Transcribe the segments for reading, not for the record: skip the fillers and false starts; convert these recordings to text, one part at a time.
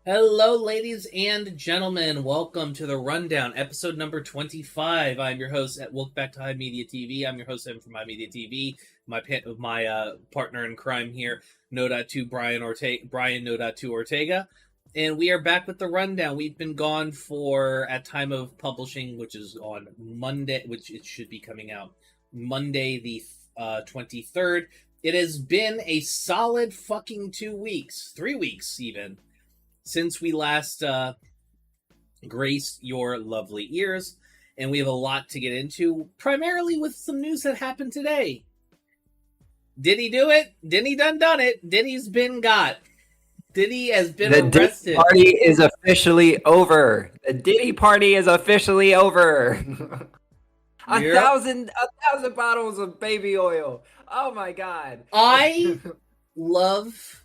Hello, ladies and gentlemen. Welcome to the Rundown, episode number 25. I'm your host at Welcome back to HIMediaTV. I'm your host Evan from HIMediaTV. My partner in crime here, No.2 Brian No.2 Ortega. And we are back with the Rundown. We've been gone for, at time of publishing, which is on Monday, which it should be coming out Monday the 23rd. It has been a solid fucking 2 weeks, 3 weeks even, since we last graced your lovely ears, and we have a lot to get into, primarily with some news that happened today. Did he do it? Diddy done it. Diddy's been got. Diddy has been arrested. Diddy party is officially over. The Diddy party is officially over. A thousand bottles of baby oil. Oh my god. I love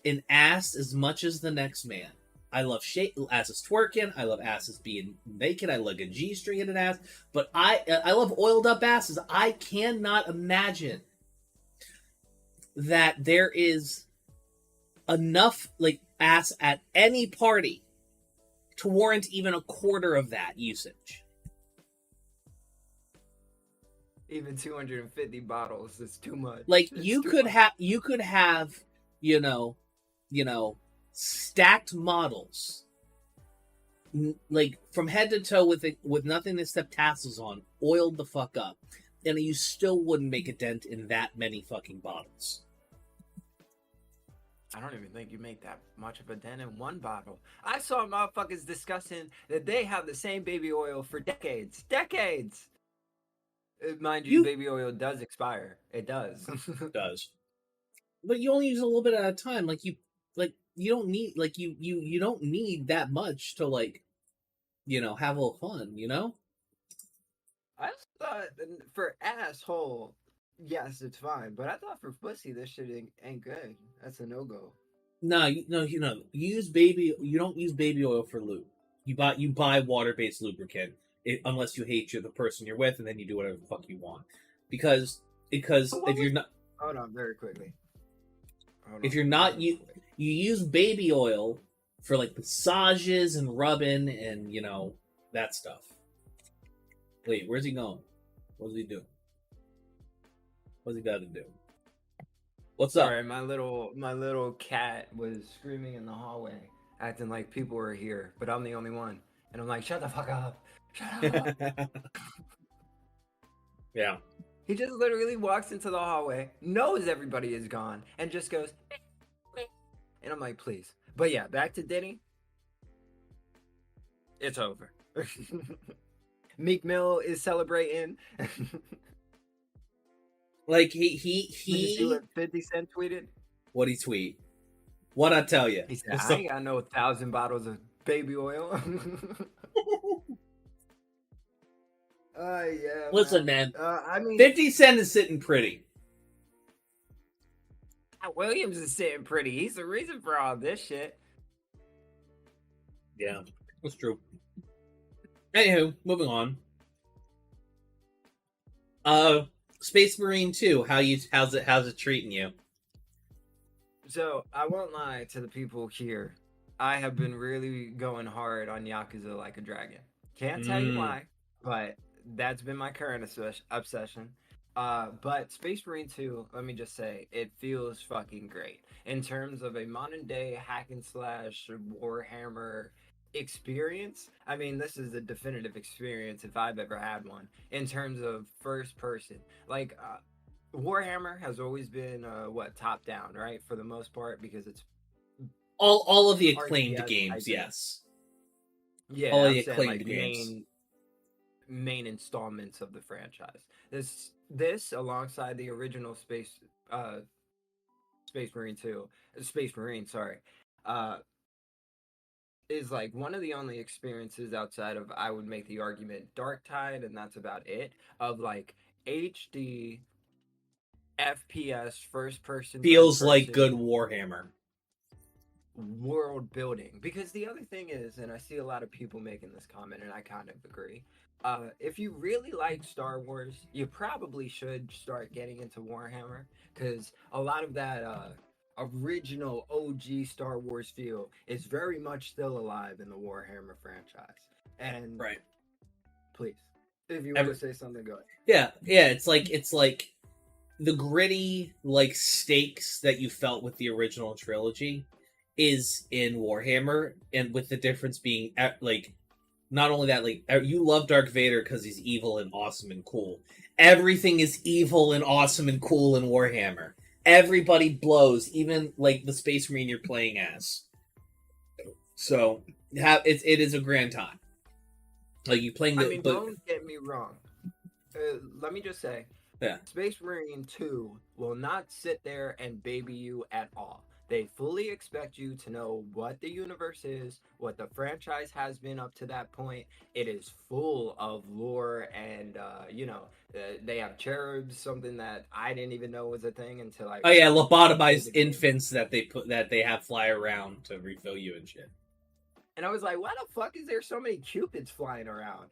an ass as much as the next man. I love asses twerking. I love asses being naked. I love a G-string in an ass. But I love oiled up asses. I cannot imagine that there is enough ass at any party to warrant even a quarter of that usage. Even 250 bottles is too much. You could have, stacked models, from head to toe with nothing except tassels on, oiled the fuck up, and you still wouldn't make a dent in that many fucking bottles. I don't even think you make that much of a dent in one bottle. I saw motherfuckers discussing that they have the same baby oil for decades. Decades! Mind you, baby oil does expire. It does. It does. But you only use a little bit at a time. You don't need you don't need that much to have a little fun, I thought for asshole, yes, it's fine. But I thought for pussy, this shit ain't good. That's a no-go. No, you use baby. You don't use baby oil for lube. You buy water-based lubricant. Unless you hate the person you're with, and then you do whatever the fuck you want. Because if you're not... Hold on, very quickly. If you're not... You use baby oil for, massages and rubbing and, that stuff. Wait, where's he going? What does he do? What's he got to do? What's up? Sorry, my little cat was screaming in the hallway, acting like people were here, but I'm the only one. And I'm like, shut the fuck up. Shut up. Yeah. He just literally walks into the hallway, knows everybody is gone, and just goes, and I'm like, please. But yeah, back to Diddy. It's over. Meek Mill is celebrating. he Did you see what 50 Cent tweeted? What'd he tweet? What'd I tell you? He said, I ain't got no 1,000 bottles of baby oil. Yeah. Listen, man. 50 Cent is sitting pretty. Williams is sitting pretty. He's the reason for all this shit. Yeah, that's true. Anywho, moving on. Space Marine 2. How's it treating you? So I won't lie to the people here. I have been really going hard on Yakuza Like a Dragon. Can't tell you why, but that's been my current obsession. But Space Marine 2, let me just say, it feels fucking great. In terms of a modern day hack and slash Warhammer experience, I mean, this is a definitive experience if I've ever had one. In terms of first person. Warhammer has always been, top down, right? For the most part, because it's all of the acclaimed games, yes. Yeah, all the acclaimed games. Main installments of the franchise. This alongside the original Space Marine 2, Space Marine, sorry, is one of the only experiences outside of, I would make the argument, Dark Tide, and that's about it, of HD FPS first person feels like good Warhammer world building. Because the other thing is, and I see a lot of people making this comment, and I kind of agree, if you really like Star Wars, you probably should start getting into Warhammer, because a lot of that original OG Star Wars feel is very much still alive in the Warhammer franchise. And Right. please, if you want to say something, go ahead. Yeah. It's like the gritty like stakes that you felt with the original trilogy is in Warhammer, and with the difference being like not only that, like you love Darth Vader because he's evil and awesome and cool. Everything is evil and awesome and cool in Warhammer. Everybody blows, even like the Space Marine you're playing as. So it is a grand time. Like you playing the. I mean, don't get me wrong. Let me just say, Yeah. Space Marine 2 will not sit there and baby you at all. They fully expect you to know what the universe is, what the franchise has been up to that point. It is full of lore, and they have cherubs, something that I didn't even know was a thing until I. Oh yeah, lobotomized infants that they have fly around to refill you and shit. And I was like, why the fuck is there so many cupids flying around?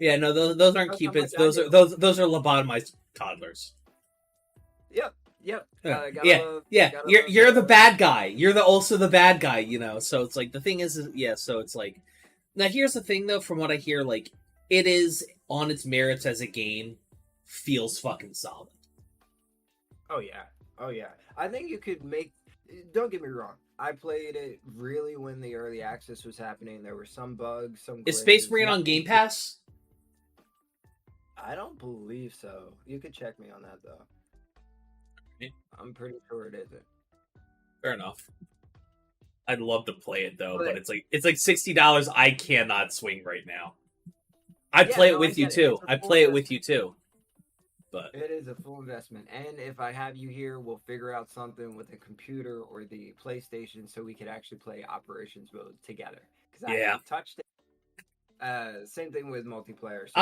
Yeah, no, those aren't cupids. Those are lobotomized toddlers. Yep. You're the bad guy. You're also the bad guy, you know. So it's like the thing is yeah. So it's like now here's the thing though. From what I hear, like it is on its merits as a game, feels fucking solid. Oh yeah. I think you could make. Don't get me wrong. I played it really when the early access was happening. There were some bugs, some. Is Space Marine on Game Pass? I don't believe so. You could check me on that though. I'm pretty sure it isn't. Fair enough. I'd love to play it though, but it's like $60. I cannot swing right now. I'd play it with you too. I'd play it with you too. But it is a full investment, and if I have you here, we'll figure out something with the computer or the PlayStation so we could actually play Operations mode together. Because I haven't touched it. Same thing with multiplayer. So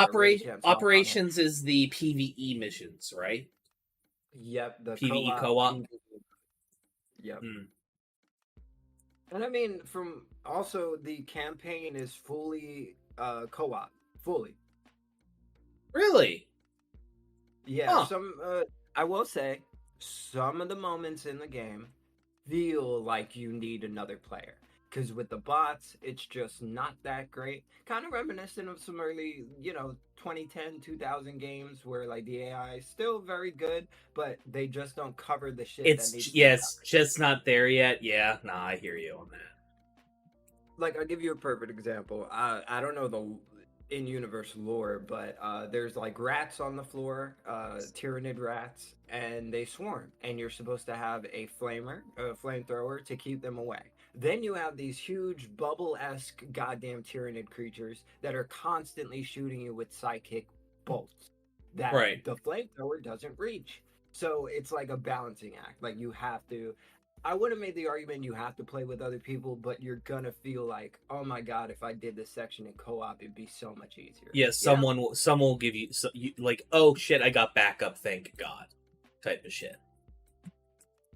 Operations is the PvE missions, right? Yep, the PvE co-op. Yep. And I mean, from also the campaign is fully co-op, fully. Really? Yeah. I will say, some of the moments in the game feel like you need another player. Because with the bots, it's just not that great. Kind of reminiscent of some early, 2010, 2000 games where like the AI is still very good, but they just don't cover the shit. It's just not there yet. Yeah, nah, I hear you on that. Like I'll give you a perfect example. I don't know the in-universe lore, but there's like rats on the floor, tyrannid rats, and they swarm, and you're supposed to have a flamethrower to keep them away. Then you have these huge bubble-esque goddamn tyrannid creatures that are constantly shooting you with psychic bolts that the flamethrower doesn't reach. So it's like a balancing act. Like you have to. I would have made the argument you have to play with other people, but you're gonna feel like, oh my god, if I did this section in co-op, it'd be so much easier. Yeah, someone will give you, like, oh shit, I got backup, thank God, type of shit.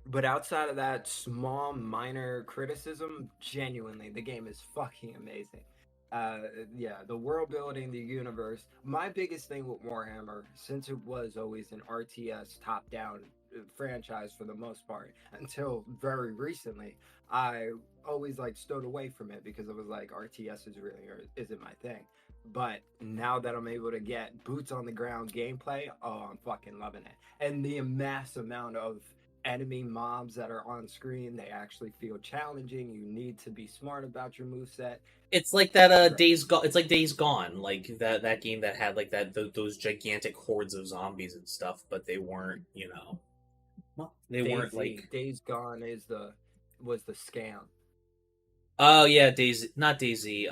But outside of that small, minor criticism, genuinely, the game is fucking amazing. The world building, the universe. My biggest thing with Warhammer, since it was always an RTS top-down franchise for the most part, until very recently, I always like stood away from it because it was like RTS isn't my thing. But now that I'm able to get boots on the ground gameplay, oh, I'm fucking loving it. And the mass amount of enemy mobs that are on screen, they actually feel challenging. You need to be smart about your moveset. It's like that Days Gone. It's like Days Gone, like that game that had like those gigantic hordes of zombies and stuff, but they weren't, weren't like Days Gone was the scam. Oh yeah, not DayZ.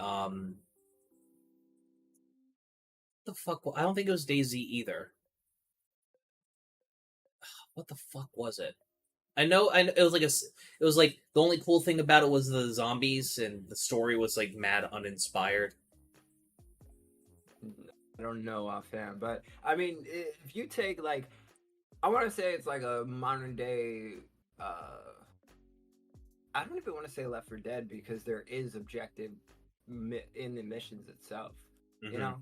The fuck? I don't think it was DayZ either. What the fuck was it? I know it was like the only cool thing about it was the zombies, and the story was like mad uninspired. I don't know offhand, but I mean, if you take like, I want to say it's like a modern day. I don't even want to say Left 4 Dead because there is objective in the missions itself. Mm-hmm. You know,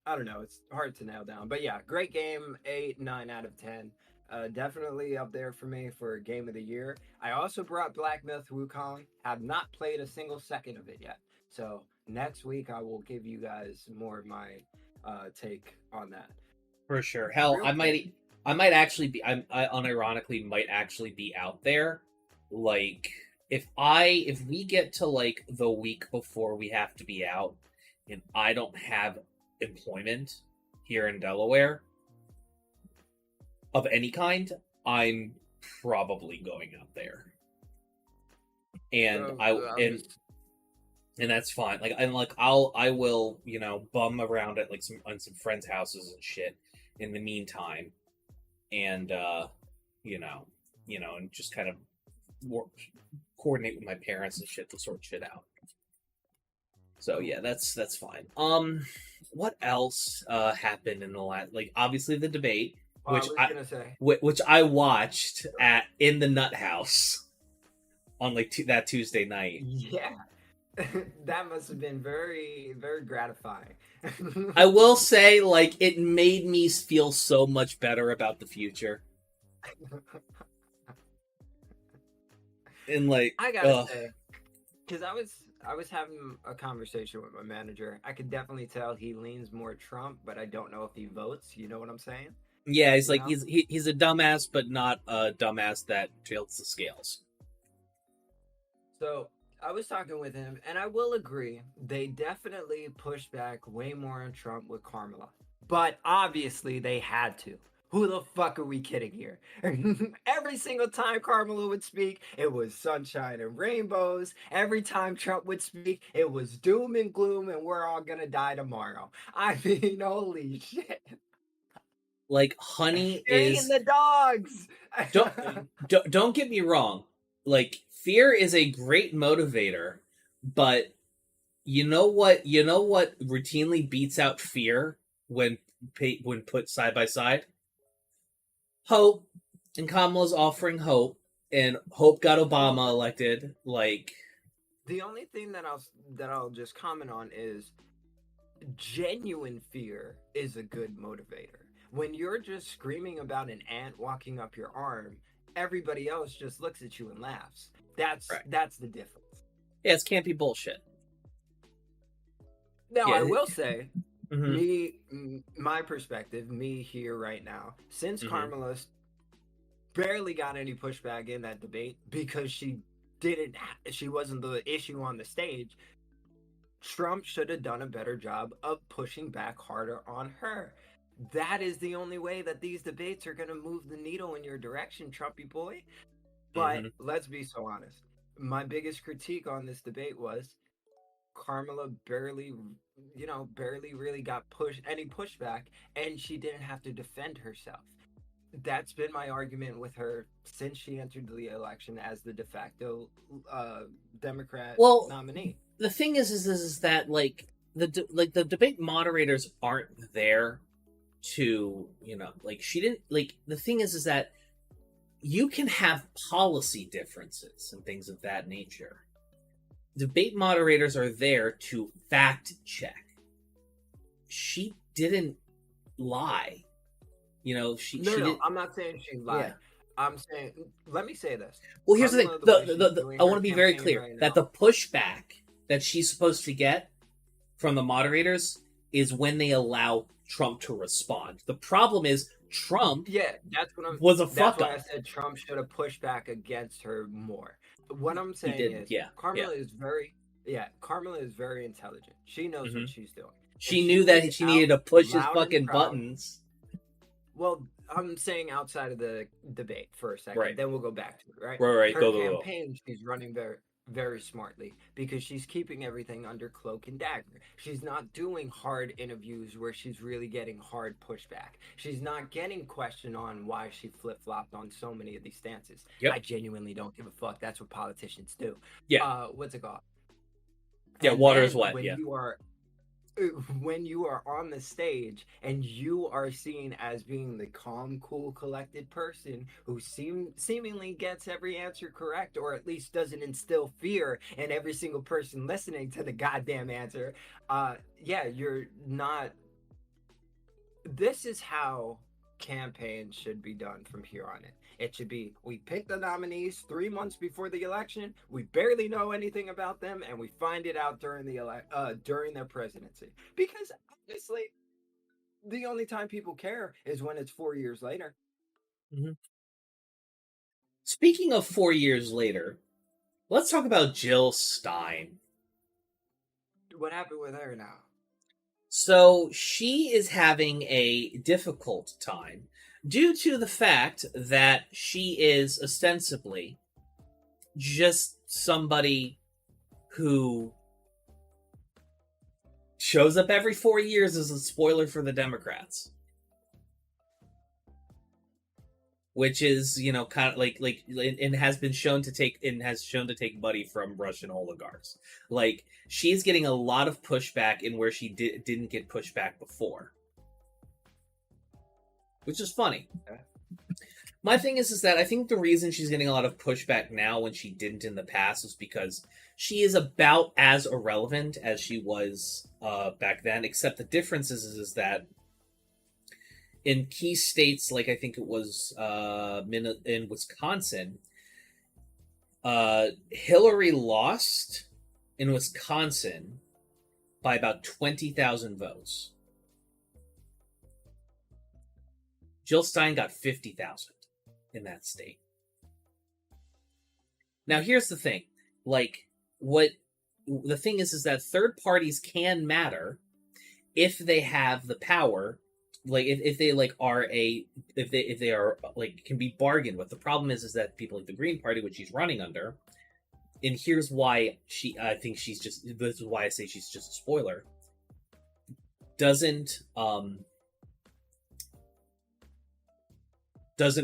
I don't know. It's hard to nail down, but yeah, great game. 8, 9 out of 10. definitely up there for me for game of the year. I also brought Black Myth Wukong. Have not played a single second of it yet. So next week I will give you guys more of my take on that. For sure. Hell, Real quick, I might actually be. I unironically might actually be out there. Like, if we get to like the week before we have to be out, and I don't have employment here in Delaware of any kind, I'm probably going out there, and so, I I'm and just and that's fine. I will, bum around at like some on some friends' houses and shit in the meantime, and and just kind of work, coordinate with my parents and shit to sort shit out. So yeah, that's fine. What else happened in the last? Like, obviously the debate, I was gonna say. which I watched in the Nut House on like that Tuesday night. Yeah. That must have been very, very gratifying. I will say, like, it made me feel so much better about the future. And like, I gotta say, because I was having a conversation with my manager. I could definitely tell he leans more Trump, but I don't know if he votes. You know what I'm saying? yeah, he's You like know? he's a dumbass, but not a dumbass that tilts the scales. So I was talking with him, and I will agree, they definitely pushed back way more on Trump with Kamala. But obviously, they had to. Who the fuck are we kidding here? Every single time Kamala would speak, it was sunshine and rainbows. Every time Trump would speak, it was doom and gloom, and we're all gonna die tomorrow. I mean, holy shit. Like, honey They're eating is the dogs. don't get me wrong. Like, fear is a great motivator, but you know what routinely beats out fear when put side by side? Hope. And Kamala's offering hope, and Hope got Obama elected. Like, The only thing that I'll just comment on is genuine fear is a good motivator. When you're just screaming about an ant walking up your arm, everybody else just looks at you and laughs. right. That's the difference. Yeah, it's campy bullshit. Now, Yeah. I will say, Mm-hmm. my perspective, me here right now, since Mhm. Kamala barely got any pushback in that debate because she wasn't the issue on the stage. Trump should have done a better job of pushing back harder on her. That is the only way that these debates are going to move the needle in your direction, Trumpy boy. But let's be so honest. My biggest critique on this debate was Kamala barely really got any pushback, and she didn't have to defend herself. That's been my argument with her since she entered the election as the de facto Democrat nominee. The thing is that like the debate moderators aren't there to like she didn't like the thing is that you can have policy differences and things of that nature. Debate moderators are there to fact check. She didn't lie. She didn't. I'm not saying she lied. Yeah. I'm saying, let me say this. Well, here's the thing. I want to be very clear that the pushback that she's supposed to get from the moderators is when they allow Trump to respond. The problem is Trump was a fuck up. I said Trump should have pushed back against her more. What I'm saying is Kamala is very intelligent. She knows what she's doing. She knew that she needed to push his fucking buttons. Well, I'm saying outside of the debate for a second, then we'll go back to it, right? Right. Her campaign, she's running very, very smartly because she's keeping everything under cloak and dagger. She's not doing hard interviews where she's really getting hard pushback. She's not getting questioned on why she flip-flopped on so many of these stances. Yep. I genuinely don't give a fuck. That's what politicians do. Yeah. What's it called? Yeah, water is wet. When you are on the stage and you are seen as being the calm, cool, collected person who seemingly gets every answer correct, or at least doesn't instill fear in every single person listening to the goddamn answer, you're not. This is how campaign should be done from here on in. It should be, we pick the nominees 3 months before the election. We barely know anything about them, and we find it out during during their presidency. Because honestly, the only time people care is when it's 4 years later. Mm-hmm. Speaking of 4 years later, let's talk about Jill Stein. What happened with her now? So she is having a difficult time due to the fact that she is ostensibly just somebody who shows up every 4 years as a spoiler for the Democrats. Which is, you know, kind of like and has been shown to take money from Russian oligarchs. Like, she's getting a lot of pushback in where she didn't get pushback before, which is funny. Okay. My thing is that I think the reason she's getting a lot of pushback now when she didn't in the past is because she is about as irrelevant as she was back then. Except the difference is that in key states, like I think it was in Wisconsin, Hillary lost in Wisconsin by about 20,000 votes. Jill Stein got 50,000 in that state. Now, here's the thing. Like, the thing is that third parties can matter if they have the power. Like, if they are like can be bargained with. The problem is that people like the Green Party, which she's running under, and here's why I think she's just. This is why I say she's just a spoiler. Doesn't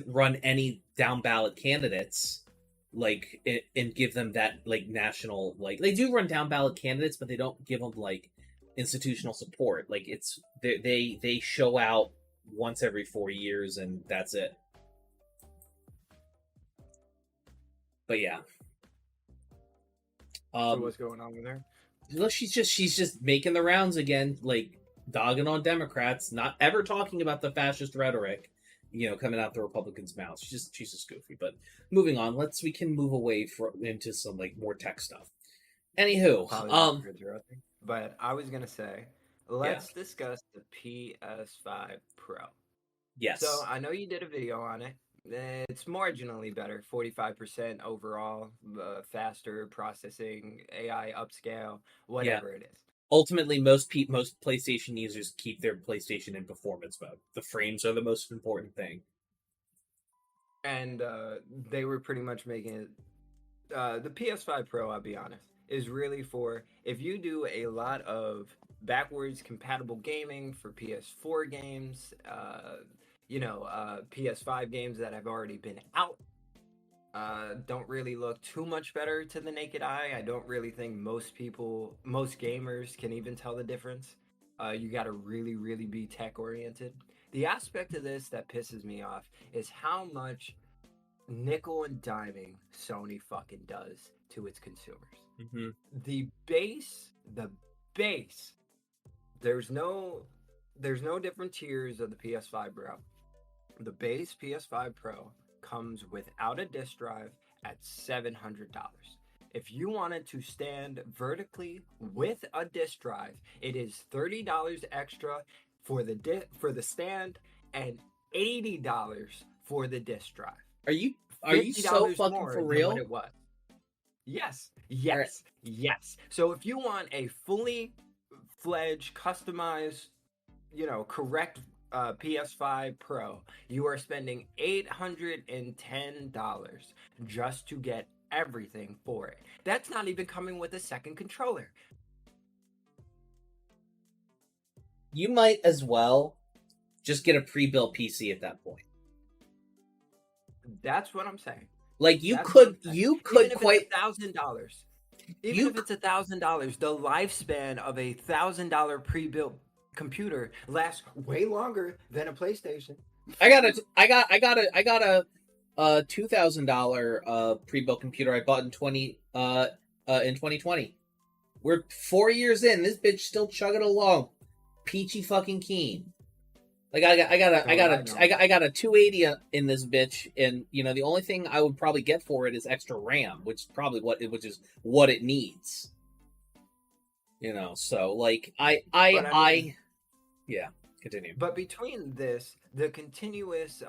run any down ballot candidates, like, and give them that like national, like, they do run down ballot candidates, but they don't give them like institutional support. Like, it's they show out once every 4 years and that's it. But yeah. So what's going on with her? Well, she's just making the rounds again, like dogging on Democrats, not ever talking about the fascist rhetoric, you know, coming out the Republicans' mouths. She's just goofy. But moving on, we can move away into some like more tech stuff. Anywho, but I was gonna say, let's discuss the PS5 Pro. Yes. So I know you did a video on it. It's marginally better, 45% overall, faster processing, AI upscale, whatever it is. Ultimately, most PlayStation users keep their PlayStation in performance mode. The frames are the most important thing. And they were pretty much making it. The PS5 Pro, I'll be honest, is really for if you do a lot of backwards compatible gaming for PS4 games, PS5 games that have already been out. Don't really look too much better to the naked eye. I don't really think most gamers can even tell the difference. You got to really, really be tech oriented. The aspect of this that pisses me off is how much nickel and diming Sony fucking does to its consumers. Mm-hmm. The base. There's no different tiers of the PS5 Pro. The base PS5 Pro comes without a disc drive at $700. If you wanted to stand vertically with a disc drive, it is $30 extra for the stand and $80 for the disc drive. Are you so fucking for real? What it was. Yes. So if you want a fully fledged, customized, correct PS5 Pro, you are spending $810 just to get everything for it. That's not even coming with a second controller. You might as well just get a pre-built PC at that point. That's what I'm saying. Like, you could quite $1,000. Even if it's $1,000, the lifespan of a $1,000 pre-built computer lasts way longer than a PlayStation. I got a $2,000 pre-built computer I bought in 2020. We're 4 years in. This bitch still chugging along, peachy fucking keen. Like I know. got a 280 in this bitch, and the only thing I would probably get for it is extra RAM, which is probably which is what it needs. So like But I mean, yeah, continue. but between this, the continuous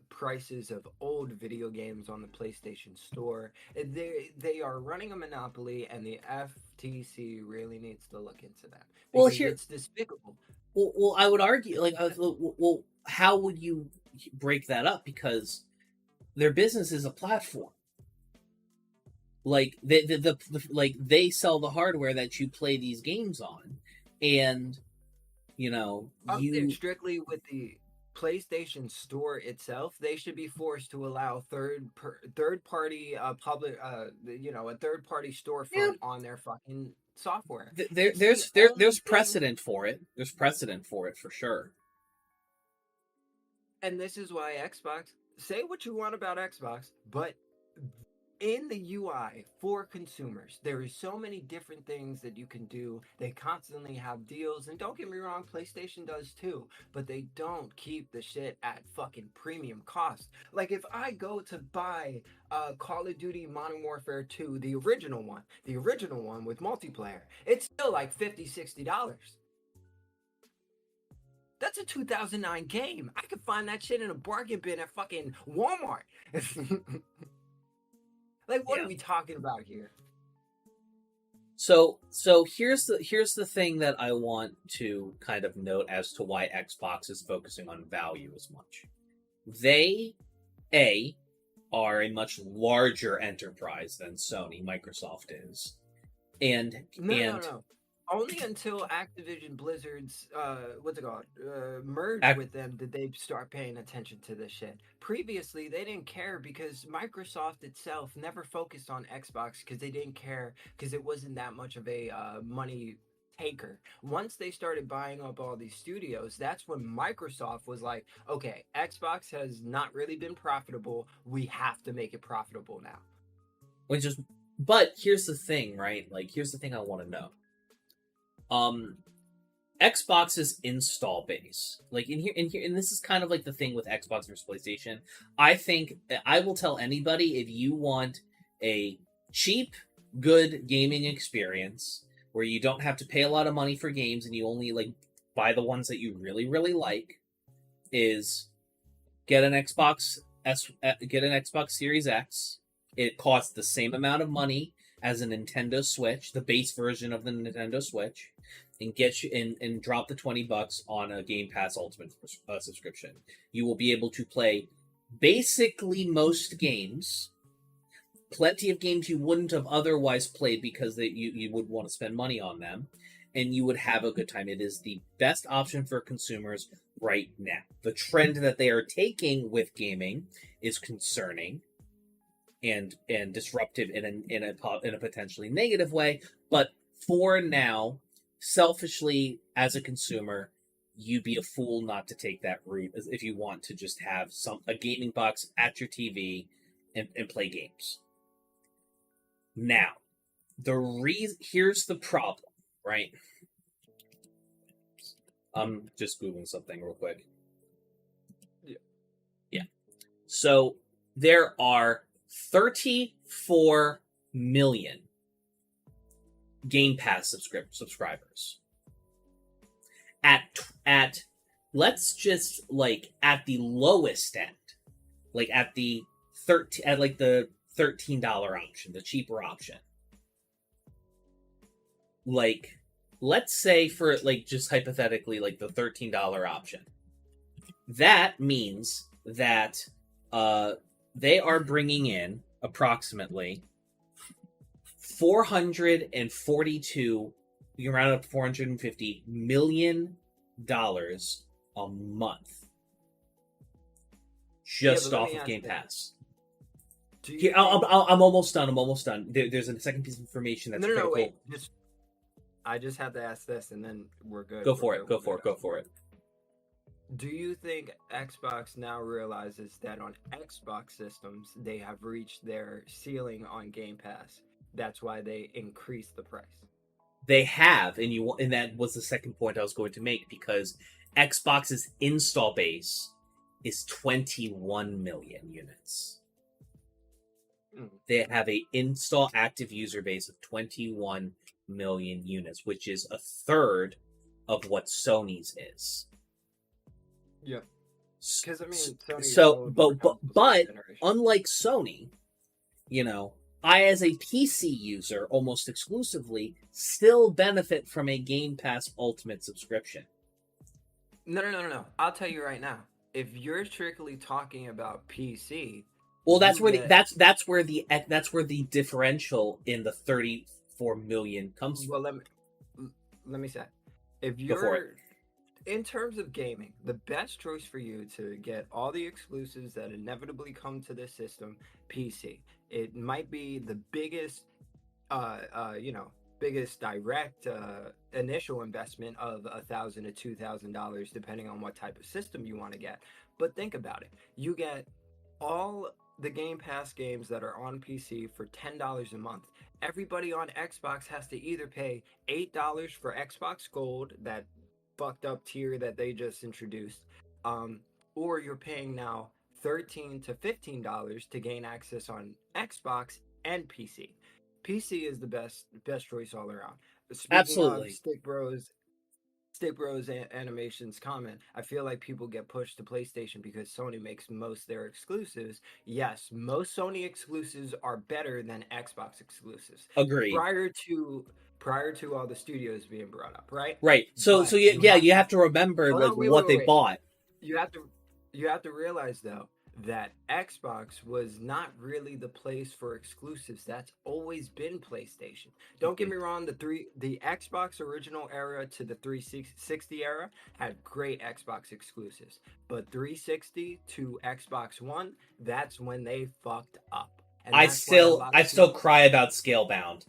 prices of old video games on the PlayStation Store, they are running a monopoly, and the FTC really needs to look into that Well, because here, it's despicable. well, I would argue, like, well, how would you break that up? Because their business is a platform. Like like they sell the hardware that you play these games on, and Up there you strictly with the PlayStation Store itself, they should be forced to allow third party public a third party yeah storefront on their fucking software. there It's the only there's thing. precedent for it. There's precedent for it for sure. And this is why Xbox, say what you want about Xbox, but in the UI for consumers, there is so many different things that you can do. They constantly have deals, and don't get me wrong, PlayStation does too, but they don't keep the shit at fucking premium cost. Like if I go to buy Call of Duty Modern Warfare 2, the original one with multiplayer, it's still like $50-$60. That's a 2009 game. I could find that shit in a bargain bin at fucking Walmart. Like, what Yeah. are we talking about here? So here's the thing that I want to kind of note as to why Xbox is focusing on value as much. They are a much larger enterprise than Sony, Microsoft is. And No. Only until Activision Blizzard's what's it called merged with them did they start paying attention to this shit. Previously, they didn't care because Microsoft itself never focused on Xbox because they didn't care because it wasn't that much of a money taker. Once they started buying up all these studios, that's when Microsoft was like, okay, Xbox has not really been profitable. We have to make it profitable now. But here's the thing, right? Like, here's the thing I want to know. Xbox's install base, like and this is kind of like the thing with Xbox versus PlayStation. I think I will tell anybody, if you want a cheap, good gaming experience where you don't have to pay a lot of money for games and you only like buy the ones that you really, really like, is get an Xbox Series X. It costs the same amount of money as a Nintendo Switch, the base version of the Nintendo Switch, and get you and drop the $20 on a Game Pass Ultimate subscription. You will be able to play basically most games, plenty of games you wouldn't have otherwise played because you would want to spend money on them, and you would have a good time. It is the best option for consumers right now. The trend that they are taking with gaming is concerning and disruptive in a potentially negative way, but for now, selfishly as a consumer, you'd be a fool not to take that route if you want to just have a gaming box at your TV and play games. Now, here's the problem, right? I'm just Googling something real quick. Yeah. So there are 34 million Game Pass subscribers. At let's just like at the lowest end, like at the $13 option, the cheaper option. Like, let's say for like just hypothetically, like the $13 option. That means that they are bringing in approximately 442, you can round up $450 million a month just off of Game Pass. I'm almost done. There's a second piece of information that's critical. Wait. I just have to ask this, and then we're good. Go for it. Do you think Xbox now realizes that on Xbox systems they have reached their ceiling on Game Pass? That's why they increased the price. They have, and that was the second point I was going to make, because Xbox's install base is 21 million units. They have a install active user base of 21 million units, which is a third of what Sony's is. Yeah. Because I mean, Sony but unlike Sony, I, as a PC user, almost exclusively, still benefit from a Game Pass Ultimate subscription. No. I'll tell you right now. If you're strictly talking about PC, well, that's where the differential in the 34 million comes from. Well, let me say, if you're in terms of gaming, the best choice for you to get all the exclusives that inevitably come to this system, PC. It might be the biggest, biggest direct initial investment of $1,000 to $2,000, depending on what type of system you want to get. But think about it: you get all the Game Pass games that are on PC for $10 a month. Everybody on Xbox has to either pay $8 for Xbox Gold, that fucked up tier that they just introduced, or you're paying now $13 to $15 to gain access on Xbox and PC. PC is the best choice all around. Speaking Absolutely. Of Stick Bros Animations comment, I feel like people get pushed to PlayStation because Sony makes most their exclusives. Yes, most Sony exclusives are better than Xbox exclusives. Agreed. Prior to all the studios being brought up, right? Right. So you have to remember what they bought. You have to realize though that Xbox was not really the place for exclusives. That's always been PlayStation. Don't get me wrong, the Xbox original era to the 360 era had great Xbox exclusives. But 360 to Xbox One, that's when they fucked up. And I still cry about Scalebound.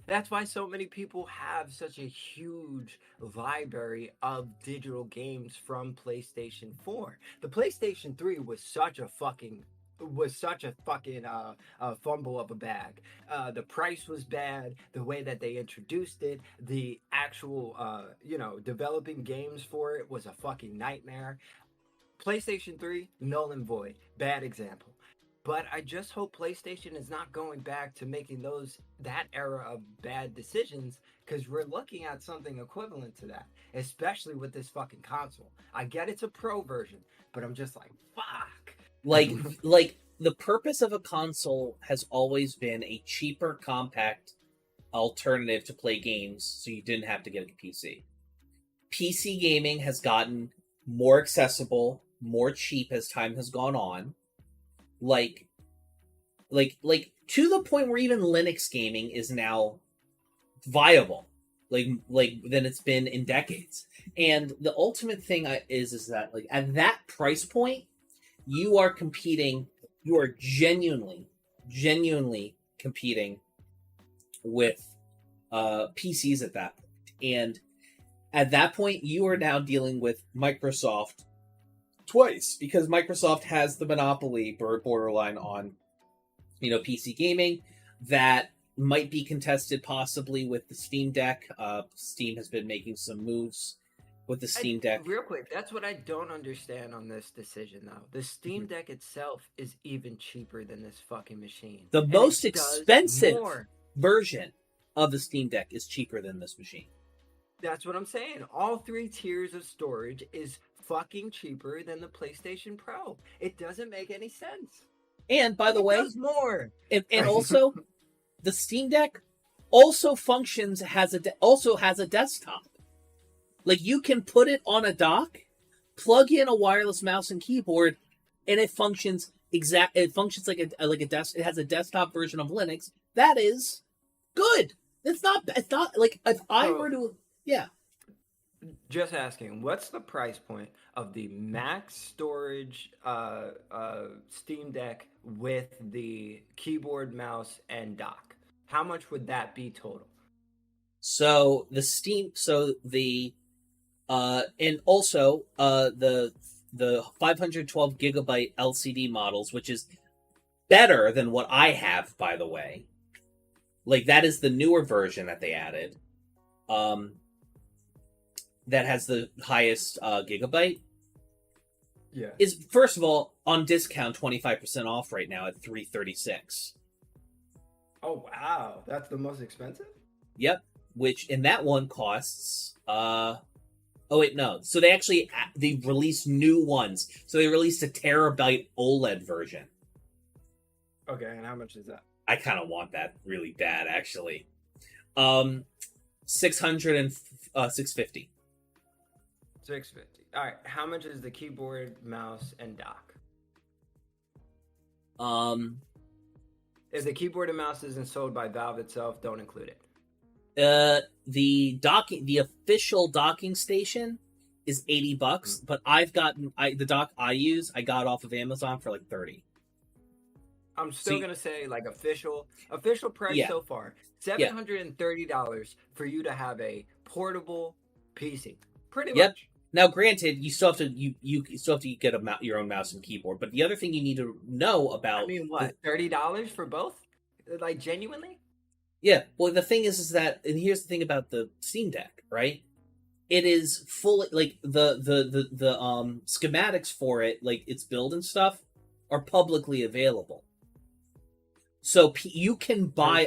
That's why so many people have such a huge library of digital games from PlayStation 4. The PlayStation 3 was such a fucking fumble of a bag. The price was bad. The way that they introduced it, the actual developing games for it was a fucking nightmare. PlayStation 3, null and void. Bad example. But I just hope PlayStation is not going back to making that era of bad decisions, because we're looking at something equivalent to that, especially with this fucking console. I get it's a pro version, but I'm just like, fuck. Like the purpose of a console has always been a cheaper, compact alternative to play games, so you didn't have to get a PC. PC gaming has gotten more accessible, more cheap as time has gone on. Like to the point where even Linux gaming is now viable, like than it's been in decades. And the ultimate thing is that, like, at that price point, you are genuinely competing with PCs at that point. And at that point, you are now dealing with Microsoft twice, because Microsoft has the monopoly borderline on PC gaming. That might be contested possibly with the Steam Deck. Steam has been making some moves with the Steam Deck. Real quick, that's what I don't understand on this decision though. The Steam Deck itself is even cheaper than this fucking machine. The most expensive version of the Steam Deck is cheaper than this machine. That's what I'm saying. All 3 tiers of storage is fucking cheaper than the PlayStation Pro. It doesn't make any sense. And by the way, does more. And also, the Steam Deck also has a desktop. Like, you can put it on a dock, plug in a wireless mouse and keyboard, and it functions like a desk. It has a desktop version of Linux. That is good. It's not like, if I were to, yeah. Just asking, what's the price point of the max storage Steam Deck with the keyboard, mouse, and dock? How much would that be total? So the the 512 gigabyte LCD models, which is better than what I have, by the way. Like, that is the newer version that they added. That has the highest gigabyte. Yeah. Is, first of all, on discount, 25% off right now at $336. Oh wow, that's the most expensive? Yep. Which, and that one costs oh wait, no. So they released new ones. So they released a terabyte OLED version. Okay, and how much is that? I kind of want that really bad, actually. 600 and 650. 650. All right, how much is the keyboard, mouse, and dock? If the keyboard and mouse isn't sold by Valve itself, don't include it. The official docking station is $80, but I've gotten the dock I use, I got off of Amazon for like 30. I'm still gonna say like official price so far, $730 for you to have a portable PC. Pretty much. Now, granted, you still have to get your own mouse and keyboard. But the other thing you need to know about, I mean, what, $30 for both? Like, genuinely? Yeah. Well, the thing is that, and here's the thing about the Steam Deck, right? It is fully like the schematics for it, like its build and stuff, are publicly available. So you can buy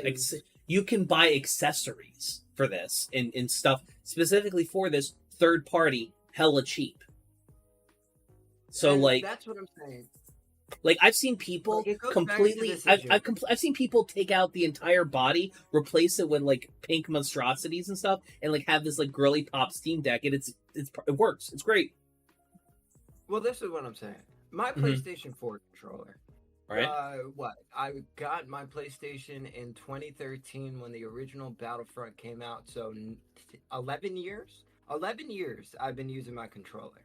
accessories for this and stuff specifically for this third party, hella cheap. So and like that's what I'm saying. Like, I've seen people completely. I've seen people take out the entire body, replace it with like pink monstrosities and stuff, and like have this like girly pop Steam Deck, and it works. It's great. Well, this is what I'm saying. My PlayStation 4 controller. Right. I got my PlayStation in 2013 when the original Battlefront came out. So 11 years. 11 years I've been using my controller.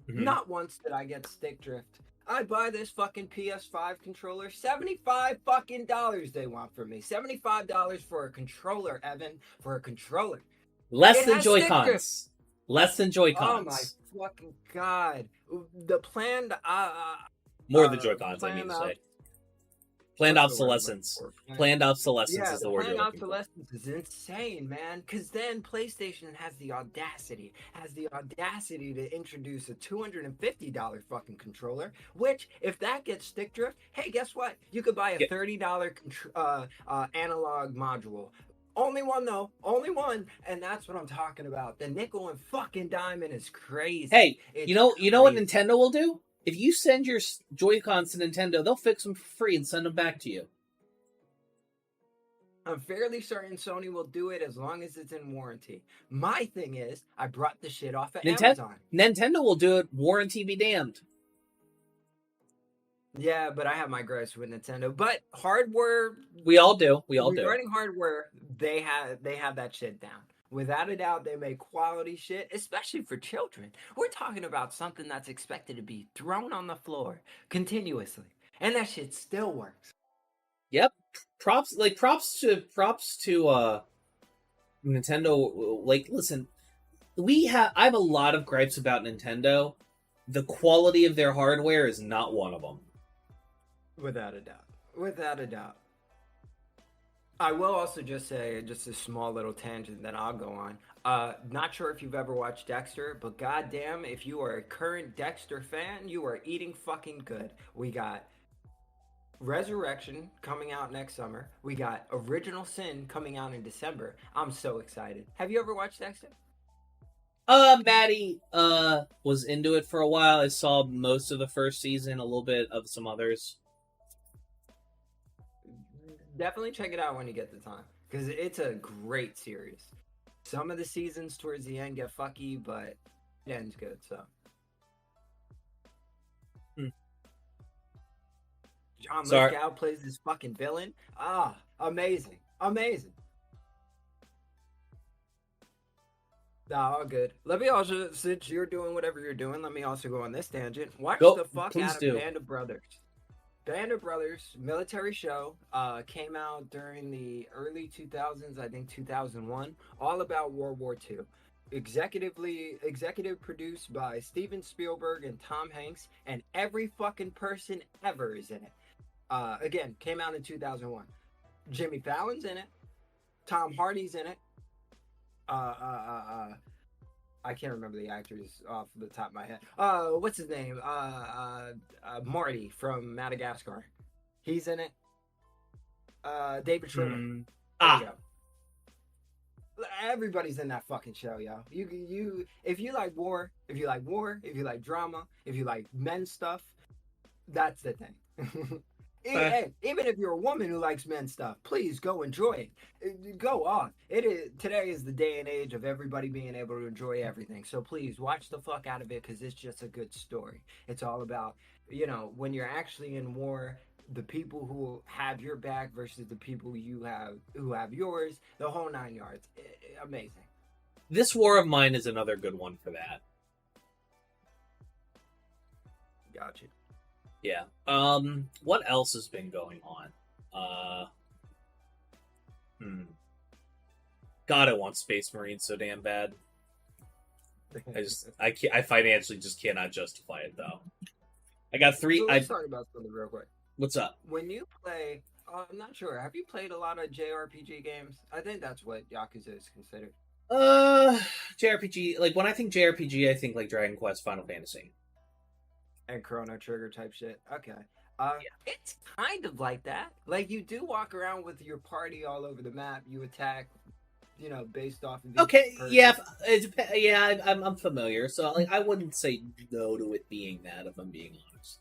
Not once did I get stick drift. I buy this fucking PS5 controller, $75 fucking dollars they want from me. $75 for a controller, Evan, for a controller. Less than Joy-Cons. Less than Joy-Cons. Oh my fucking god. The planned more than Joy-Cons, I mean to say. Planned obsolescence. Planned obsolescence is the word you're looking for. Planned obsolescence is insane, man. Because then PlayStation has the audacity to introduce a $250 fucking controller. Which, if that gets stick drift, hey, guess what? You could buy a $30 analog module. Only one though, only one, and that's what I'm talking about. The nickel and fucking diamond is crazy. Hey, you know what Nintendo will do? If you send your Joy-Cons to Nintendo, they'll fix them for free and send them back to you. I'm fairly certain Sony will do it as long as it's in warranty. My thing is, I brought the shit off of Amazon. Nintendo will do it, warranty be damned. Yeah, but I have my gripes with Nintendo. But hardware... We all do. Regarding hardware, they have that shit down. Without a doubt, they make quality shit, especially for children. We're talking about something that's expected to be thrown on the floor continuously, and that shit still works. Yep, props to Nintendo. Like, listen, I have a lot of gripes about Nintendo. The quality of their hardware is not one of them. Without a doubt. I will also just say, just a small little tangent that I'll go on. Not sure if you've ever watched Dexter, but goddamn, if you are a current Dexter fan, you are eating fucking good. We got Resurrection coming out next summer. We got Original Sin coming out in December. I'm so excited. Have you ever watched Dexter? Maddie was into it for a while. I saw most of the first season, a little bit of some others. Definitely check it out when you get the time, because it's a great series. Some of the seasons towards the end get fucky, but it ends good, so. John Lithgow plays this fucking villain. Ah, amazing. Nah, all good. Let me also, since you're doing whatever you're doing, let me also go on this tangent. Watch the fuck out of Band of Brothers. Band of Brothers military show came out during the early 2000s, I think 2001, all about World War II. Executive produced by Steven Spielberg and Tom Hanks, and every fucking person ever is in it. Again, came out in 2001. Jimmy Fallon's in it. Tom Hardy's in it. I can't remember the actors off the top of my head. What's his name? Marty from Madagascar. He's in it. David Schwimmer. Mm. There you Ah, go. Everybody's in that fucking show, yo. If you like war, if you like drama, if you like men stuff, that's the thing. Hey, even if you're a woman who likes men stuff, please go enjoy it. Go on. It is today is the day and age of everybody being able to enjoy everything. So please watch the fuck out of it because it's just a good story. It's all about when you're actually in war, the people who have your back versus the people who have yours. The whole 9 yards. Amazing. This War of Mine is another good one for that. Gotcha. Yeah. What else has been going on? God, I want Space Marines so damn bad. I financially just cannot justify it though. I got three. So let's talk about something real quick. What's up? When you play, I'm not sure. Have you played a lot of JRPG games? I think that's what Yakuza is considered. JRPG. Like when I think JRPG, I think like Dragon Quest, Final Fantasy, and Chrono Trigger type shit. Okay. Yeah. It's kind of like that. Like you do walk around with your party all over the map. You attack, based off of. Okay, yeah, yeah, I'm familiar. So like, I wouldn't say no to it being that, if I'm being honest.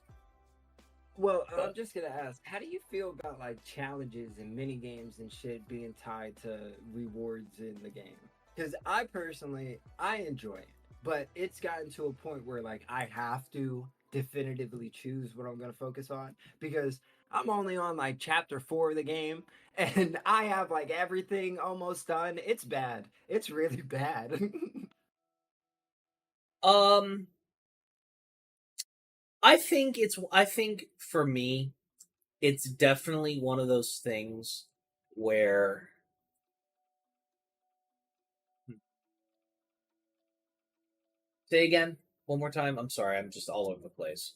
Well, I'm just gonna ask, how do you feel about like challenges and mini games and shit being tied to rewards in the game? Because I personally, I enjoy it, but it's gotten to a point where like I have to definitively choose what I'm gonna focus on because I'm only on like chapter 4 of the game and I have like everything almost done. It's bad. It's really bad. I think for me, it's definitely one of those things where say again one more time. I'm sorry, I'm just all over the place.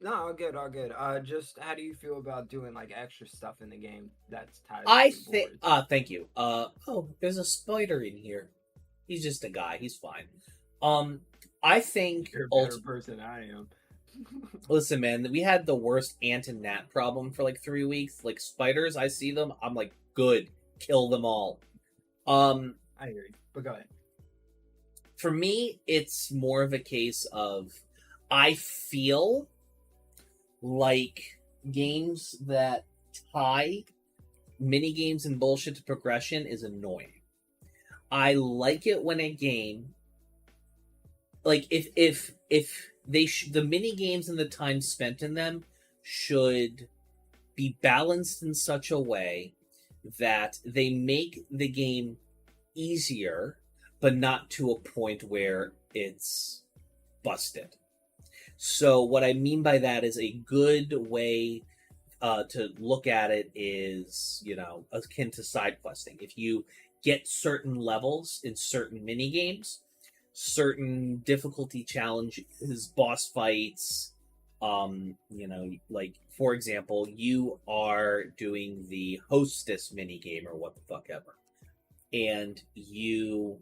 No, all good, all good. Just how do you feel about doing like extra stuff in the game that's tied I to think rewards? thank you. Oh, there's a spider in here. He's just a guy. He's fine. I think You're a better person than I am. listen, man, we had the worst ant and gnat problem for like 3 weeks. Like spiders, I see them, I'm like, good, kill them all. I hear you, but go ahead. For me, it's more of a case of I feel like games that tie mini games and bullshit to progression is annoying. I like it when a game, like if the mini games and the time spent in them should be balanced in such a way that they make the game easier, but not to a point where it's busted. So what I mean by that is a good way to look at it is, akin to side questing. If you get certain levels in certain mini games, certain difficulty challenges, boss fights, like for example, you are doing the hostess mini game or what the fuck ever, and you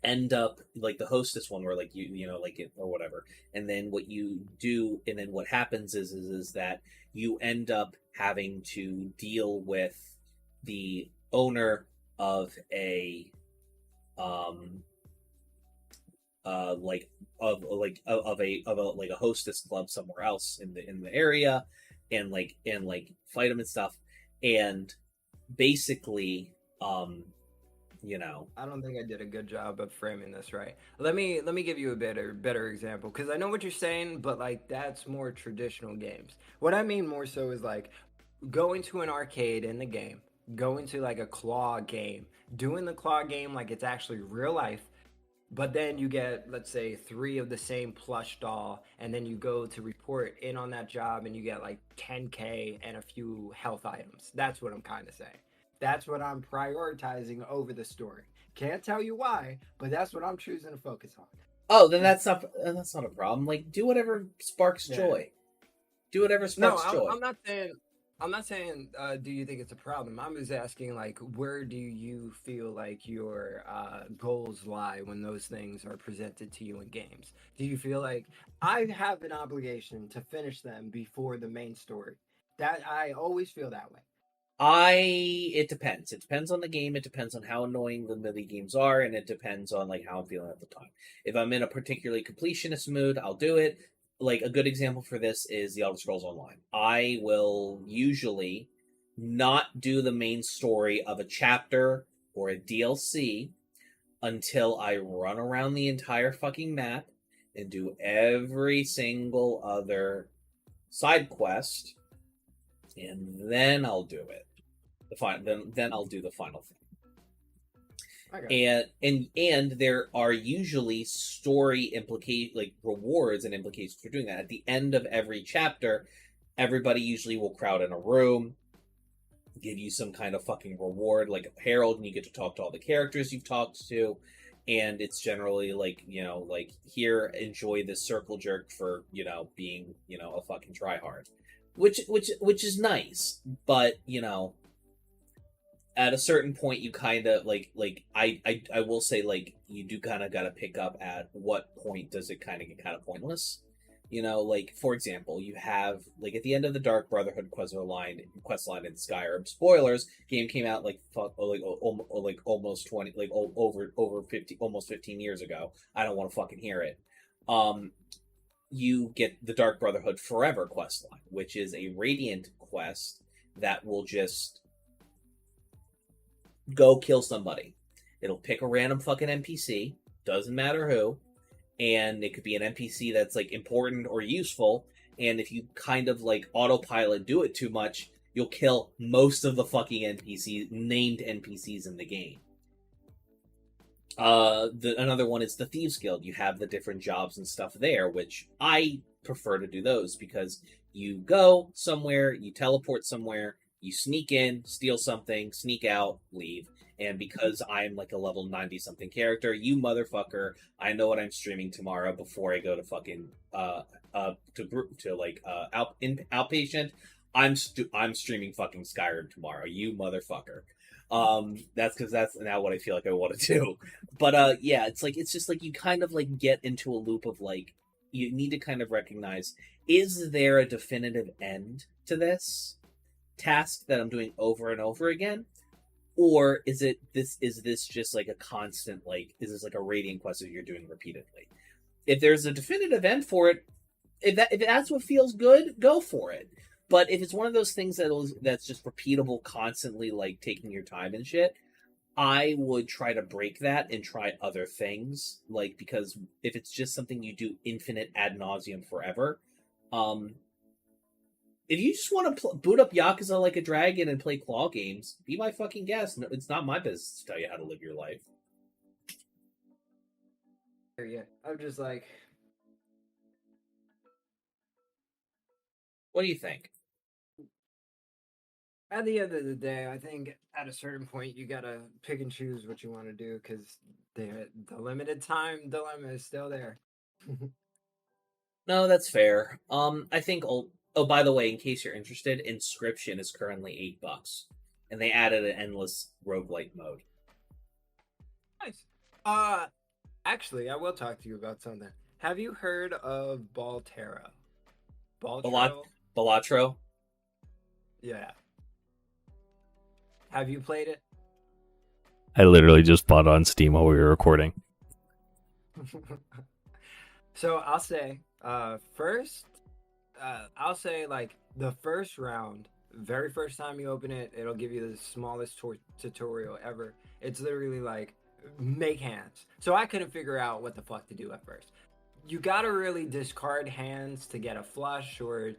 end up like the hostess one where like like it or whatever, and then what you do and then what happens is that you end up having to deal with the owner of a like a hostess club somewhere else in the area, and fight them and stuff, and basically I don't think I did a good job of framing this right. Let me give you a better example because I know what you're saying, but like that's more traditional games. What I mean more so is like going to an arcade in the game, going to like a claw game, doing the claw game like it's actually real life, but then you get, let's say, 3 of the same plush doll, and then you go to report in on that job and you get like 10K and a few health items. That's what I'm kind of saying. That's what I'm prioritizing over the story. Can't tell you why, but that's what I'm choosing to focus on. oh, then that's not a problem. Like, do whatever sparks Yeah. joy. Do whatever No, sparks joy. I'm not saying I'm not saying do you think it's a problem. I'm just asking like where do you feel like your goals lie when those things are presented to you in games? Do you feel like I have an obligation to finish them before the main story? That I always feel that way. It depends. It depends on the game. It depends on how annoying the mini games are, and it depends on like how I'm feeling at the time. If I'm in a particularly completionist mood, I'll do it. Like a good example for this is the Elder Scrolls Online. I will usually not do the main story of a chapter or a DLC until I run around the entire fucking map and do every single other side quest, and then I'll do it. Then I'll do the final thing. I got you. And there are usually story like rewards and implications for doing that. At the end of every chapter, everybody usually will crowd in a room, give you some kind of fucking reward, like a herald, and you get to talk to all the characters you've talked to. And it's generally like, like, here, enjoy this circle jerk for, being, a fucking tryhard. Which is nice, but at a certain point you kind of I will say, like, you do kind of got to pick up at what point does it kind of get kind of pointless. Like, for example, you have, like, at the end of the Dark Brotherhood quest line in Skyrim, spoilers, game came out like almost 20, like over 50, almost 15 years ago. I don't want to fucking hear it. You get the Dark Brotherhood Forever quest line, which is a Radiant quest that will just go kill somebody. It'll pick a random fucking NPC, doesn't matter who, and it could be an NPC that's like important or useful, and if you kind of like autopilot do it too much, you'll kill most of the fucking named NPCs in the game. Another one is the Thieves Guild. You have the different jobs and stuff there, which I prefer to do those because you go somewhere, you teleport somewhere, you sneak in, steal something, sneak out, leave. And because I'm like a level 90 something character, you motherfucker, I know what I'm streaming tomorrow before I go to fucking outpatient. I'm streaming fucking Skyrim tomorrow, you motherfucker. That's because that's now what I feel like I want to do. But yeah, it's just like you kind of like get into a loop of like, you need to kind of recognize, is there a definitive end to this task that I'm doing over and over again? Or is this just like a constant, like, is this like a Radiant quest that you're doing repeatedly? If there's a definitive end for it, if that's what feels good, go for it. But if it's one of those things that's just repeatable, constantly like taking your time and shit, I would try to break that and try other things. Like, because if it's just something you do infinite ad nauseum forever, if you just want to boot up Yakuza Like a Dragon and play claw games, be my fucking guest. No, it's not my business to tell you how to live your life. Yeah, I'm just like, What do you think? at the end of the day, I think at a certain point you gotta pick and choose what you want to do because the limited time dilemma is still there. No, that's fair. I think. Oh, by the way, in case you're interested, Inscription is currently $8, and they added an endless roguelite mode. Nice. Actually, I will talk to you about something. Have you heard of Baltero? Balatro? Yeah. Have you played it? I literally just bought it on Steam while we were recording. So I'll say, I'll say like the first round, very first time you open it, it'll give you the smallest tutorial ever. It's literally like make hands. So I couldn't figure out what the fuck to do at first. You gotta really discard hands to get a flush or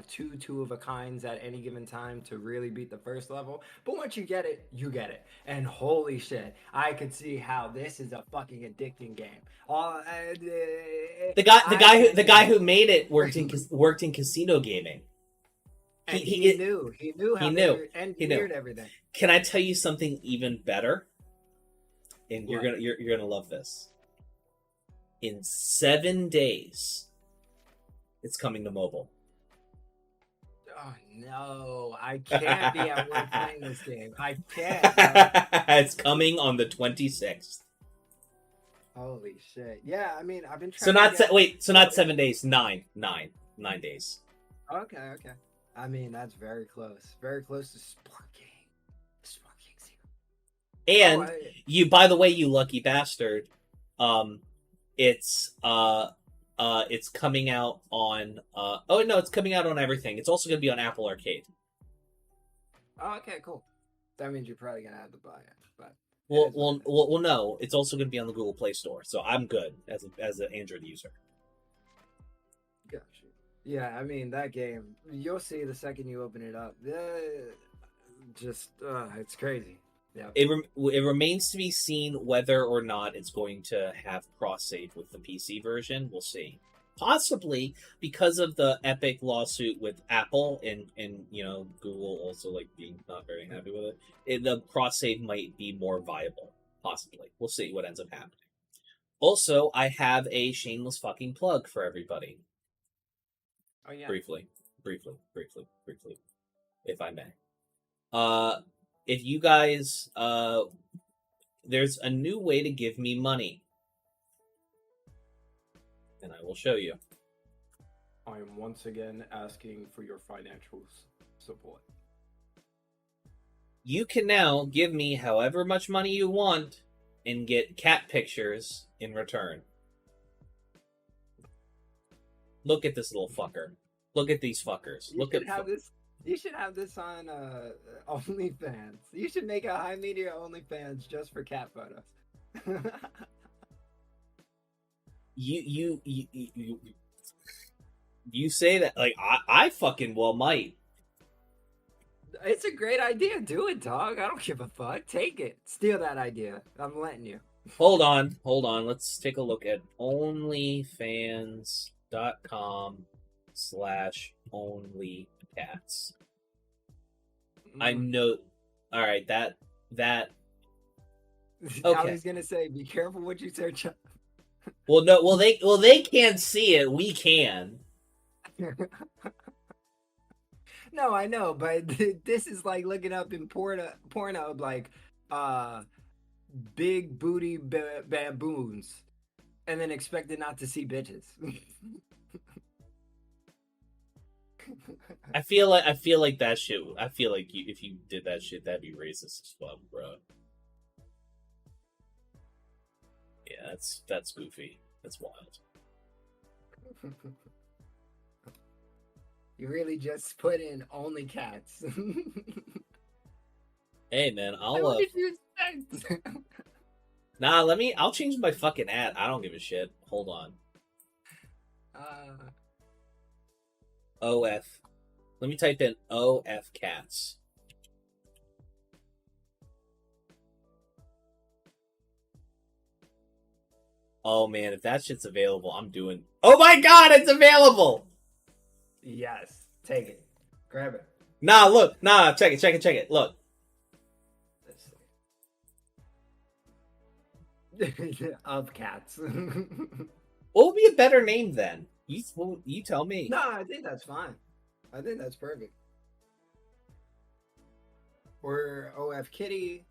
two of a kinds at any given time to really beat the first level. But once you get it, you get it. And holy shit, I could see how this is a fucking addicting game. The guy who made it worked in casino gaming. And he knew how they engineered everything. Can I tell you something even better? And you're gonna love this. In 7 days, it's coming to mobile. Oh No, I can't be at work playing this game. I can't. Bro. It's coming on the 26th. Holy shit! Yeah, I mean, I've been So trying. so not 7 days, 9 days. Okay. I mean, that's very close. Very close to Sparking. And by the way, you lucky bastard, it's coming out on it's coming out on everything. It's also going to be on Apple Arcade. Oh, okay, cool. That means you're probably gonna have to buy it, but well, no, it's also going to be on the Google Play Store, so I'm good as an Android user. Gotcha. Yeah, I mean that game. You'll see the second you open it up. It's crazy. Yeah. It remains to be seen whether or not it's going to have cross save with the PC version. We'll see. Possibly because of the epic lawsuit with Apple and Google also like being not very happy with it. The cross save might be more viable. Possibly. We'll see what ends up happening. Also, I have a shameless fucking plug for everybody. Oh yeah. Briefly, if I may. If you guys, there's a new way to give me money. And I will show you. I am once again asking for your financial support. You can now give me however much money you want and get cat pictures in return. Look at this little fucker. Look at these fuckers. This. You should have this on OnlyFans. You should make a HIMedia OnlyFans just for cat photos. You say that like I fucking well might. It's a great idea. Do it, dog. I don't give a fuck. Take it. Steal that idea. I'm letting you. Hold on. Let's take a look at onlyfans.com/onlycats. I know. All right, that. Okay. I was gonna say, be careful what you search up. Well, no. Well, they can't see it. We can. No, I know, but this is like looking up in porno like big booty baboons, and then expecting not to see bitches. I feel like that shit. I feel like if you did that shit, that'd be racist as fuck, bro. Yeah, that's goofy. That's wild. You really just put in only cats. Hey man, What did you expect? Nah, I'll change my fucking ad. I don't give a shit. Hold on. OF. Let me type in OF cats. Oh man, if that shit's available, I'm doing. Oh my god, it's available! Yes, take it. Grab it. Nah, look. Nah, check it. Look. Of cats. What would be a better name then? You tell me. No, I think that's fine. I think that's perfect. Or OF Kitty,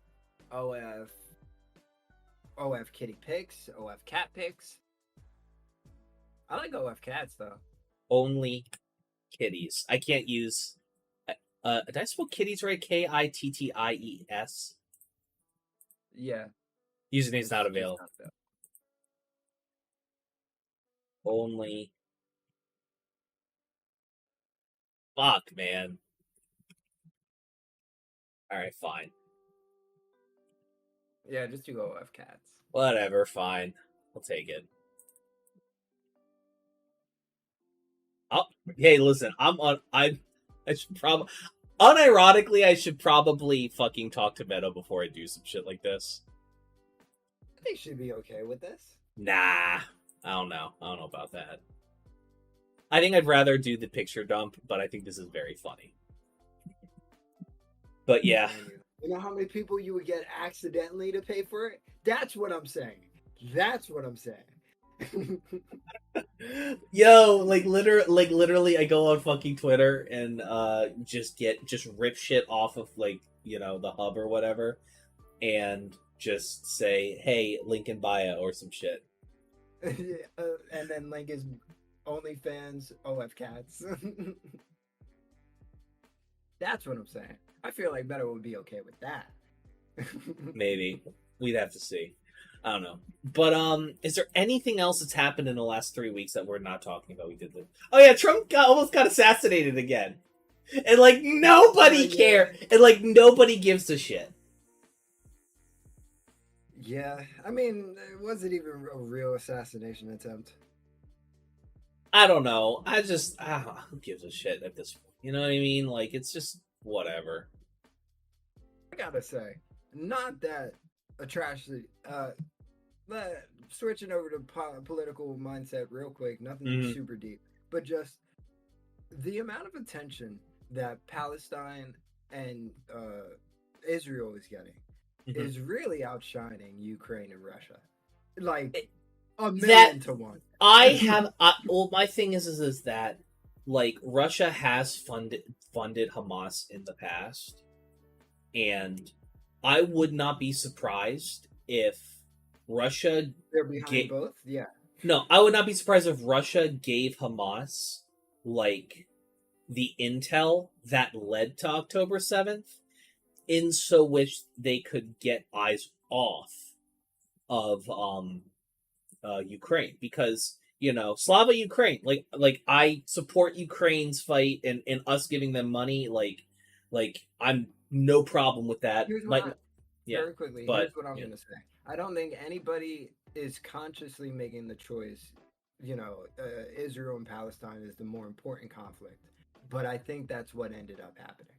OF Kitty Pics, OF Cat Pics. I like OF Cats though. Only kitties. I can't use. Did I spell kitties right? KITTIES. Yeah. Username's not available. Only. Fuck, man. Alright, fine. Yeah, just do OF Cats. Whatever, fine. I'll take it. Hey, listen, I should probably... Unironically, I should probably fucking talk to Meta before I do some shit like this. I think she'd be okay with this. Nah. I don't know about that. I think I'd rather do the picture dump, but I think this is very funny. But yeah. You know how many people you would get accidentally to pay for it? That's what I'm saying. Yo, literally, I go on fucking Twitter and just rip shit off of the hub or whatever, and just say, "Hey, link in bio" or some shit. And then link is OnlyFans OF Cats. That's what I'm saying. I feel like Meta would be okay with that. Maybe we'd have to see. I don't know. But is there anything else that's happened in the last 3 weeks that we're not talking about? Oh yeah, Trump almost got assassinated again, and nobody care, and nobody gives a shit. Yeah, I mean, it wasn't even a real assassination attempt. I don't know. Who gives a shit at this point? You know what I mean? It's just whatever. I gotta say, not that atrocity. But switching over to political mindset real quick, nothing super deep, but just the amount of attention that Palestine and Israel is getting is really outshining Ukraine and Russia, like a million to one. My thing is that Russia has funded Hamas in the past, and I would not be surprised if Russia They're behind both. Yeah. No, I would not be surprised if Russia gave Hamas the intel that led to October 7th, in so which they could get eyes off of Ukraine, because Slava Ukraine, I support Ukraine's fight, and us giving them money, I'm no problem with that. Very quickly, here's what I'm gonna say. I don't think anybody is consciously making the choice. Israel and Palestine is the more important conflict, but I think that's what ended up happening.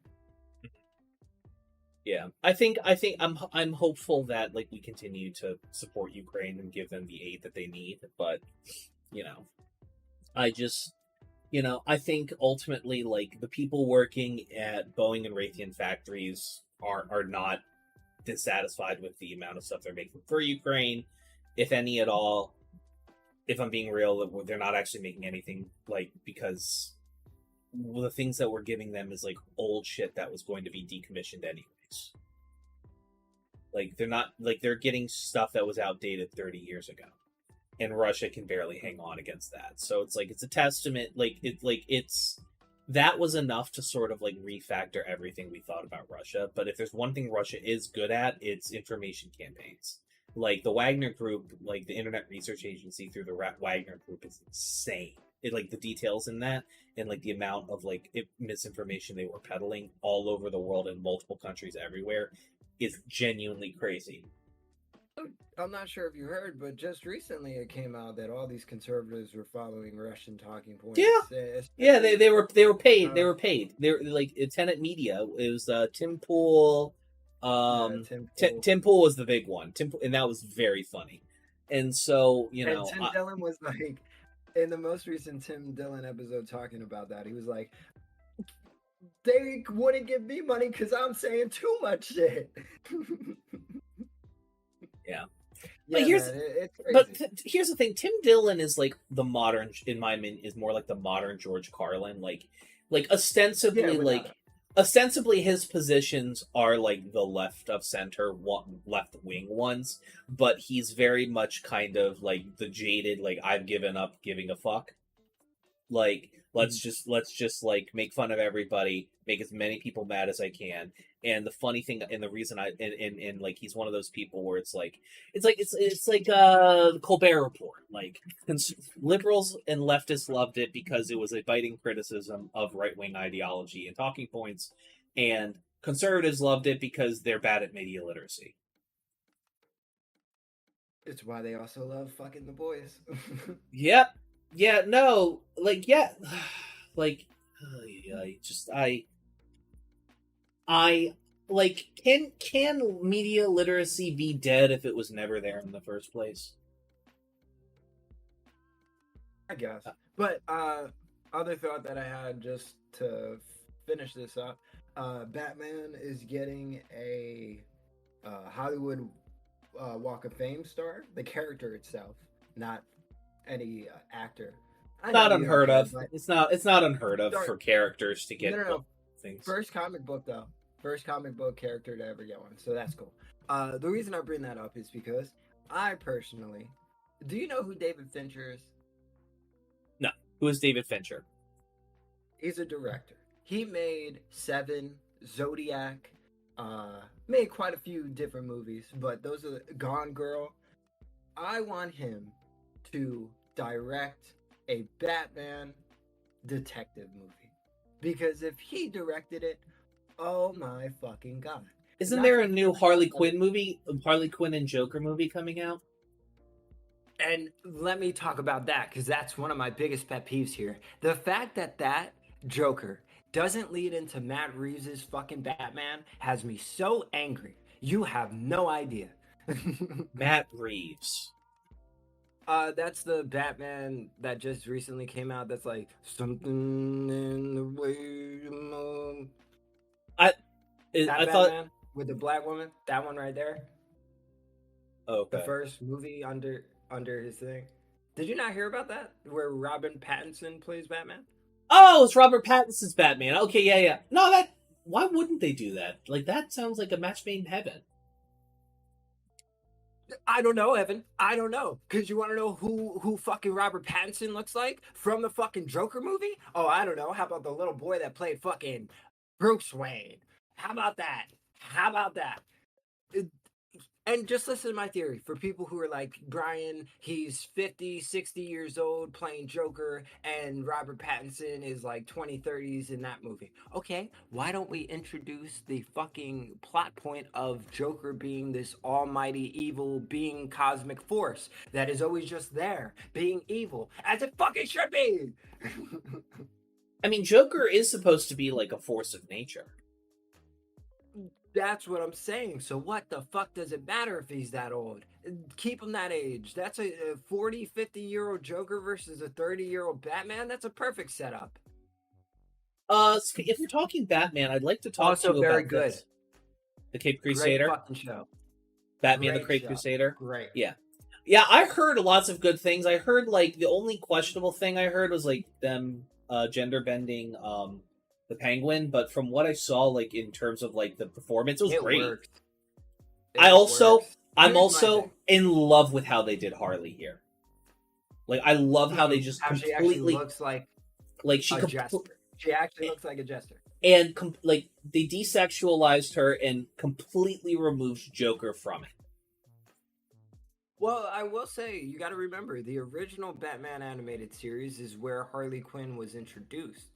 Yeah, I think I'm hopeful that we continue to support Ukraine and give them the aid that they need, but I think ultimately the people working at Boeing and Raytheon factories are not dissatisfied with the amount of stuff they're making for Ukraine, if any at all. If I'm being real, they're not actually making anything, because the things that we're giving them is old shit that was going to be decommissioned anyways. They're not they're getting stuff that was outdated 30 years ago, and Russia can barely hang on against that. So it's a testament. It's that was enough to sort of refactor everything we thought about Russia. But if there's one thing Russia is good at, it's information campaigns. The Wagner Group, the Internet Research Agency through the Wagner Group, is insane. The details in that, and the amount of misinformation they were peddling all over the world in multiple countries everywhere is genuinely crazy. I'm not sure if you heard, but just recently it came out that all these conservatives were following Russian talking points. Yeah, they were paid. They were paid. They're Tenet Media. It was Tim Pool. Tim Pool was the big one. And that was very funny. And so and Tim Dillon was in the most recent Tim Dillon episode talking about that. He was like, they wouldn't give me money because I'm saying too much shit. Yeah. But here's the thing. Tim Dillon is the modern, in my opinion, is more the modern George Carlin. Ostensibly, ostensibly his positions are the left of center, left wing ones, but he's very much kind of the jaded, I've given up giving a fuck. Let's just make fun of everybody, make as many people mad as I can. And the funny thing, and the reason he's one of those people where it's the Colbert Report. Liberals and leftists loved it because it was a biting criticism of right-wing ideology and talking points, and conservatives loved it because they're bad at media literacy. It's why they also love fucking the boys. Yep. Yeah, no, can media literacy be dead if it was never there in the first place? I guess. But other thought that I had, just to finish this up, Batman is getting a Hollywood Walk of Fame star, the character itself, not any actor. I Not know you don't unheard care, of. but It's not unheard of Sorry. for characters to get No. things. First comic book though. First comic book character to ever get one. So that's cool. The reason I bring that up is because I personally, do you know who David Fincher is? No. Who is David Fincher? He's a director. He made Seven, Zodiac, made quite a few different movies, but those are Gone Girl. I want him to direct a Batman detective movie. Because if he directed it, oh my fucking god. Isn't there a new Harley Quinn movie, Harley Quinn and Joker movie coming out? And let me talk about that, because that's one of my biggest pet peeves here. The fact that Joker doesn't lead into Matt Reeves' fucking Batman has me so angry. You have no idea. Matt Reeves. That's the Batman that just recently came out. That's like something in the way you move. I Batman thought with the black woman. That one right there. okay. The first movie under his thing. Did you not hear about that? Where Robin Pattinson plays Batman? Oh, it's Robert Pattinson's Batman. Okay, yeah. No, that. Why wouldn't they do that? Like that sounds like a match made in heaven. I don't know, Evan. I don't know. Because you want to know who fucking Robert Pattinson looks like from the fucking Joker movie? Oh, I don't know. How about the little boy that played fucking Bruce Wayne? How about that? And just listen to my theory. For people who are like, Brian, he's 50, 60 years old playing Joker, and Robert Pattinson is like 20, 30s in that movie. Okay, why don't we introduce the fucking plot point of Joker being this almighty evil being cosmic force that is always just there, being evil, as it fucking should be! I mean, Joker is supposed to be like a force of nature. That's what I'm saying. So what the fuck does it matter if he's that old? Keep him that age. That's a 40, 50-year-old Joker versus a 30-year-old Batman. That's a perfect setup. If you're talking Batman, I'd like to talk Also to you very about good. this. The Cape Crusader. Great fucking show. Batman Great the Cape show. Crusader. Great. Yeah, I heard lots of good things. I heard like the only questionable thing I heard was like them gender bending the Penguin, but from what I saw, like in terms of like the performance, it was great. Worked. I'm also thing. in love with how they did Harley here. Like I love how they just how completely she actually looks like she a jester. She actually looks like a jester. And like they desexualized her and completely removed Joker from it. Well, I will say, you got to remember, the original Batman animated series is where Harley Quinn was introduced.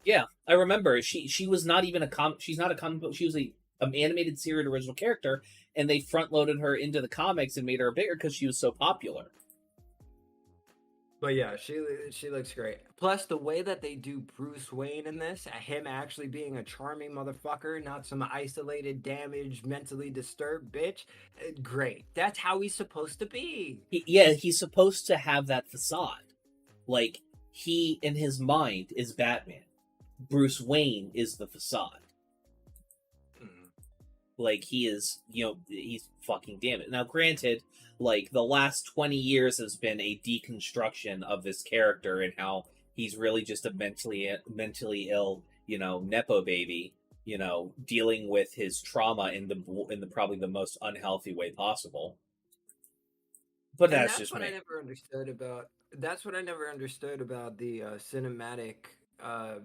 Yeah, I remember. She was not even she's not a comic book. She was an animated series original character, and they front loaded her into the comics and made her bigger because she was so popular. But yeah, she looks great. Plus, the way that they do Bruce Wayne in this, him actually being a charming motherfucker, not some isolated, damaged, mentally disturbed bitch, great. That's how he's supposed to be. He's supposed to have that facade. Like, he, in his mind, is Batman. Bruce Wayne is the facade. Like, he is, he's fucking damn it. Now, granted, like, the last 20 years has been a deconstruction of this character and how he's really just a mentally ill, Nepo baby, dealing with his trauma in the probably the most unhealthy way possible. But that's just what me. I never understood about. That's what I never understood about the cinematic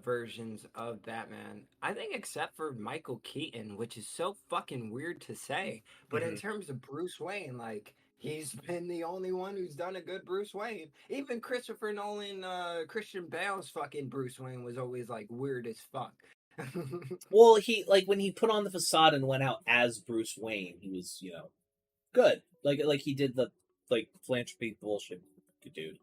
versions of Batman. I think except for Michael Keaton, which is so fucking weird to say. But in terms of Bruce Wayne, like, he's been the only one who's done a good Bruce Wayne. Even Christopher Nolan, Christian Bale's fucking Bruce Wayne was always like weird as fuck. Well, he when he put on the facade and went out as Bruce Wayne, he was, good. Like he did the philanthropy bullshit dude.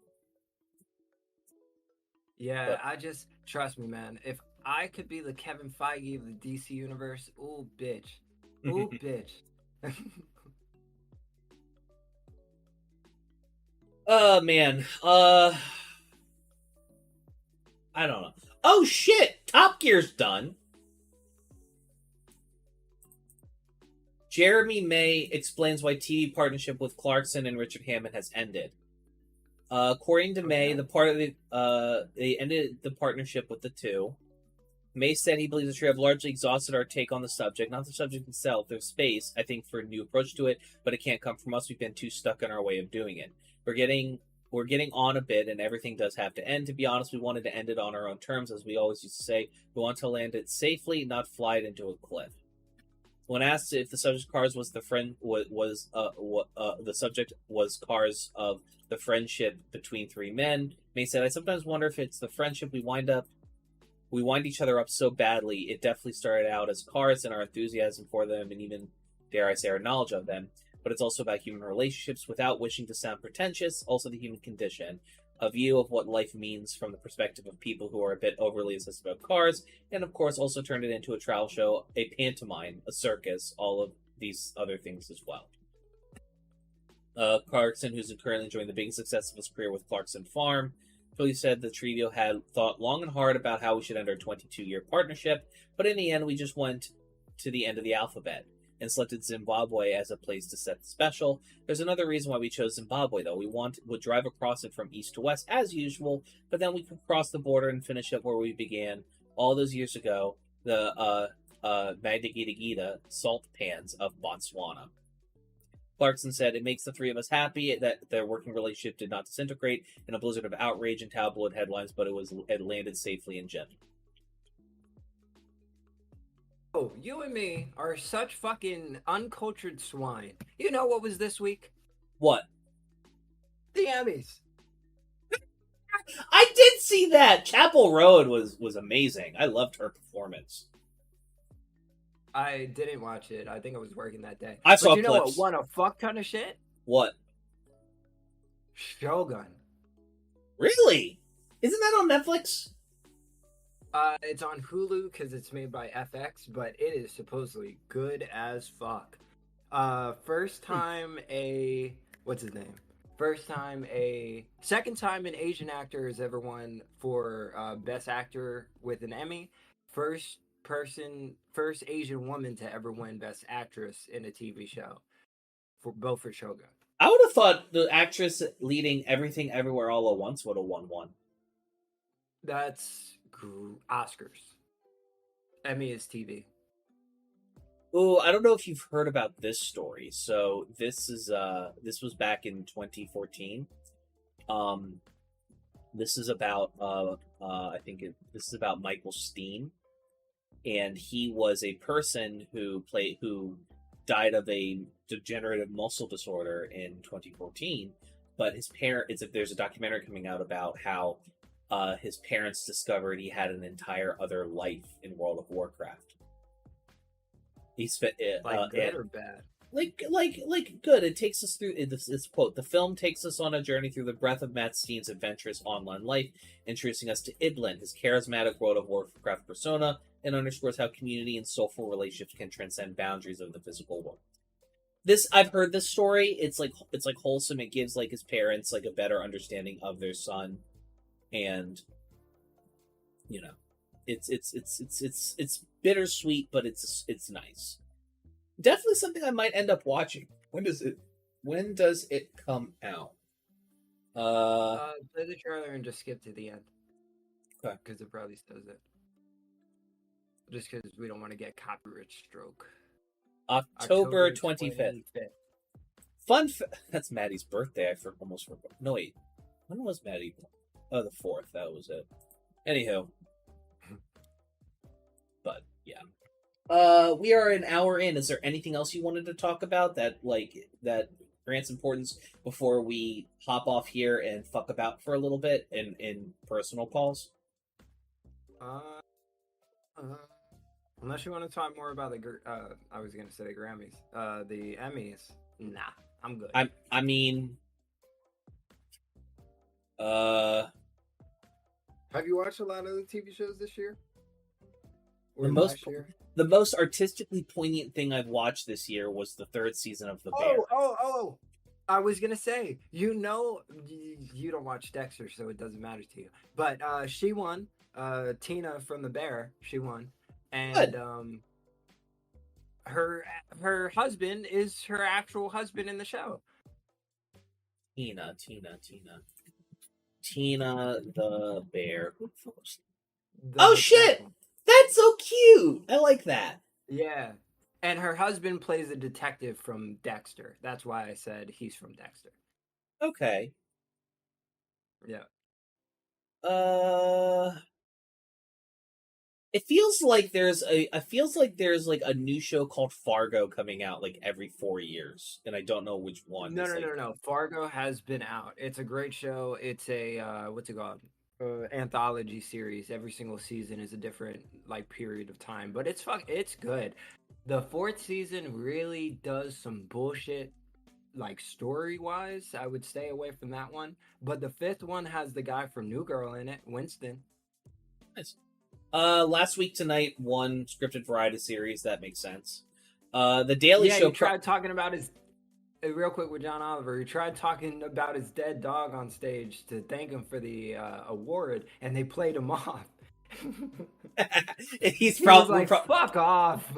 Yeah, I just trust me, man. If I could be the Kevin Feige of the DC universe, ooh bitch. Ooh bitch. Man. I don't know. Oh shit! Top Gear's done. Jeremy May explains why TV partnership with Clarkson and Richard Hammond has ended. According to May, Okay. the part of they ended the partnership with the two. May said he believes the trio have largely exhausted our take on the subject, not the subject itself. There's space, I think, for a new approach to it, but it can't come from us. We've been too stuck in our way of doing it. We're getting on a bit, and everything does have to end. To be honest, we wanted to end it on our own terms, as we always used to say. We want to land it safely, not fly it into a cliff. When asked if the subject of Cars was the subject was Cars of the friendship between three men, May said, "I sometimes wonder if it's the friendship we wind each other up so badly. It definitely started out as Cars and our enthusiasm for them, and even, dare I say, our knowledge of them. But it's also about human relationships without wishing to sound pretentious, also the human condition, a view of what life means from the perspective of people who are a bit overly obsessed about cars, and of course also turned it into a travel show, a pantomime, a circus, all of these other things as well." Clarkson, who's currently enjoying the biggest success of his career with Clarkson Farm, Philly said the trio had thought long and hard about how we should end our 22-year partnership, but in the end we just went to the end of the alphabet and selected Zimbabwe as a place to set the special. There's another reason why we chose Zimbabwe, though. We would drive across it from east to west as usual, but then we could cross the border and finish up where we began all those years ago, the Magdigida salt pans of Botswana. Clarkson said, "It makes the three of us happy that their working relationship did not disintegrate in a blizzard of outrage and tabloid headlines, but it landed safely and gently." Oh, you and me are such fucking uncultured swine. You know what was this week? What? The Emmys. I did see that! Chapel Road was amazing. I loved her performance. I didn't watch it. I think I was working that day. I saw but you know clips. what won a fuck ton of shit? What? Shogun. Really? Isn't that on Netflix? It's on Hulu because it's made by FX, but it is supposedly good as fuck. First time what's his name? Second time an Asian actor has ever won for Best Actor with an Emmy. First Asian woman to ever win Best Actress in a TV show, for Shogun. I would have thought the actress leading Everything Everywhere All at Once would have won one. That's Oscars. Emmy is TV. Oh, I don't know if you've heard about this story. So this was back in 2014. This is about this is about Michael Steen, and he was a person who died of a degenerative muscle disorder in 2014. But there's a documentary coming out about how his parents discovered he had an entire other life in World of Warcraft. He's Good or bad? Like good. It takes us through this quote. "The film takes us on a journey through the breadth of Matt Steen's adventurous online life, introducing us to Idlin, his charismatic World of Warcraft persona, and underscores how community and soulful relationships can transcend boundaries of the physical world." I've heard this story. It's like wholesome. It gives like his parents like a better understanding of their son, and you know, it's bittersweet, but it's nice. Definitely something I might end up watching. When does it come out? Play the trailer and just skip to the end. Okay. Because it probably says it. Just because we don't want to get copyright stroke. October 25th. That's Maddie's birthday. I almost forgot. No, wait. When was Maddie? Oh, the 4th. That was it. Anywho. But, yeah. We are an hour in. Is there anything else you wanted to talk about that grants importance before we hop off here and fuck about for a little bit in personal calls? Unless you want to talk more about I was gonna say the Grammys, the Emmys. Nah, I'm good. I mean, have you watched a lot of the TV shows this year? Or last year? The most artistically poignant thing I've watched this year was the 3rd season of The Bear. Oh! I was gonna say, you don't watch Dexter, so it doesn't matter to you. But she won. Tina from The Bear, she won, and her husband is her actual husband in the show. Tina. Tina the bear. The Oh Hispanic shit! one. That's so cute. I like that. Yeah. And her husband plays a detective from Dexter. That's why I said he's from Dexter. Okay. Yeah. It feels like there's like a new show called Fargo coming out like every 4 years, and I don't know which one. No, It's no, like, no, no. Fargo has been out. It's a great show. It's a what's it called? Anthology series. Every single season is a different like period of time, but it's good. The fourth season really does some bullshit like story wise. I would stay away from that one. But the fifth one has the guy from New Girl in it, Winston. nice. Last week tonight, one scripted variety series that makes sense. The Daily Yeah, Show. he tried talking about his real quick with John Oliver. He tried talking about his dead dog on stage to thank him for the award, and they played him off. He's He was probably like, "Fuck off."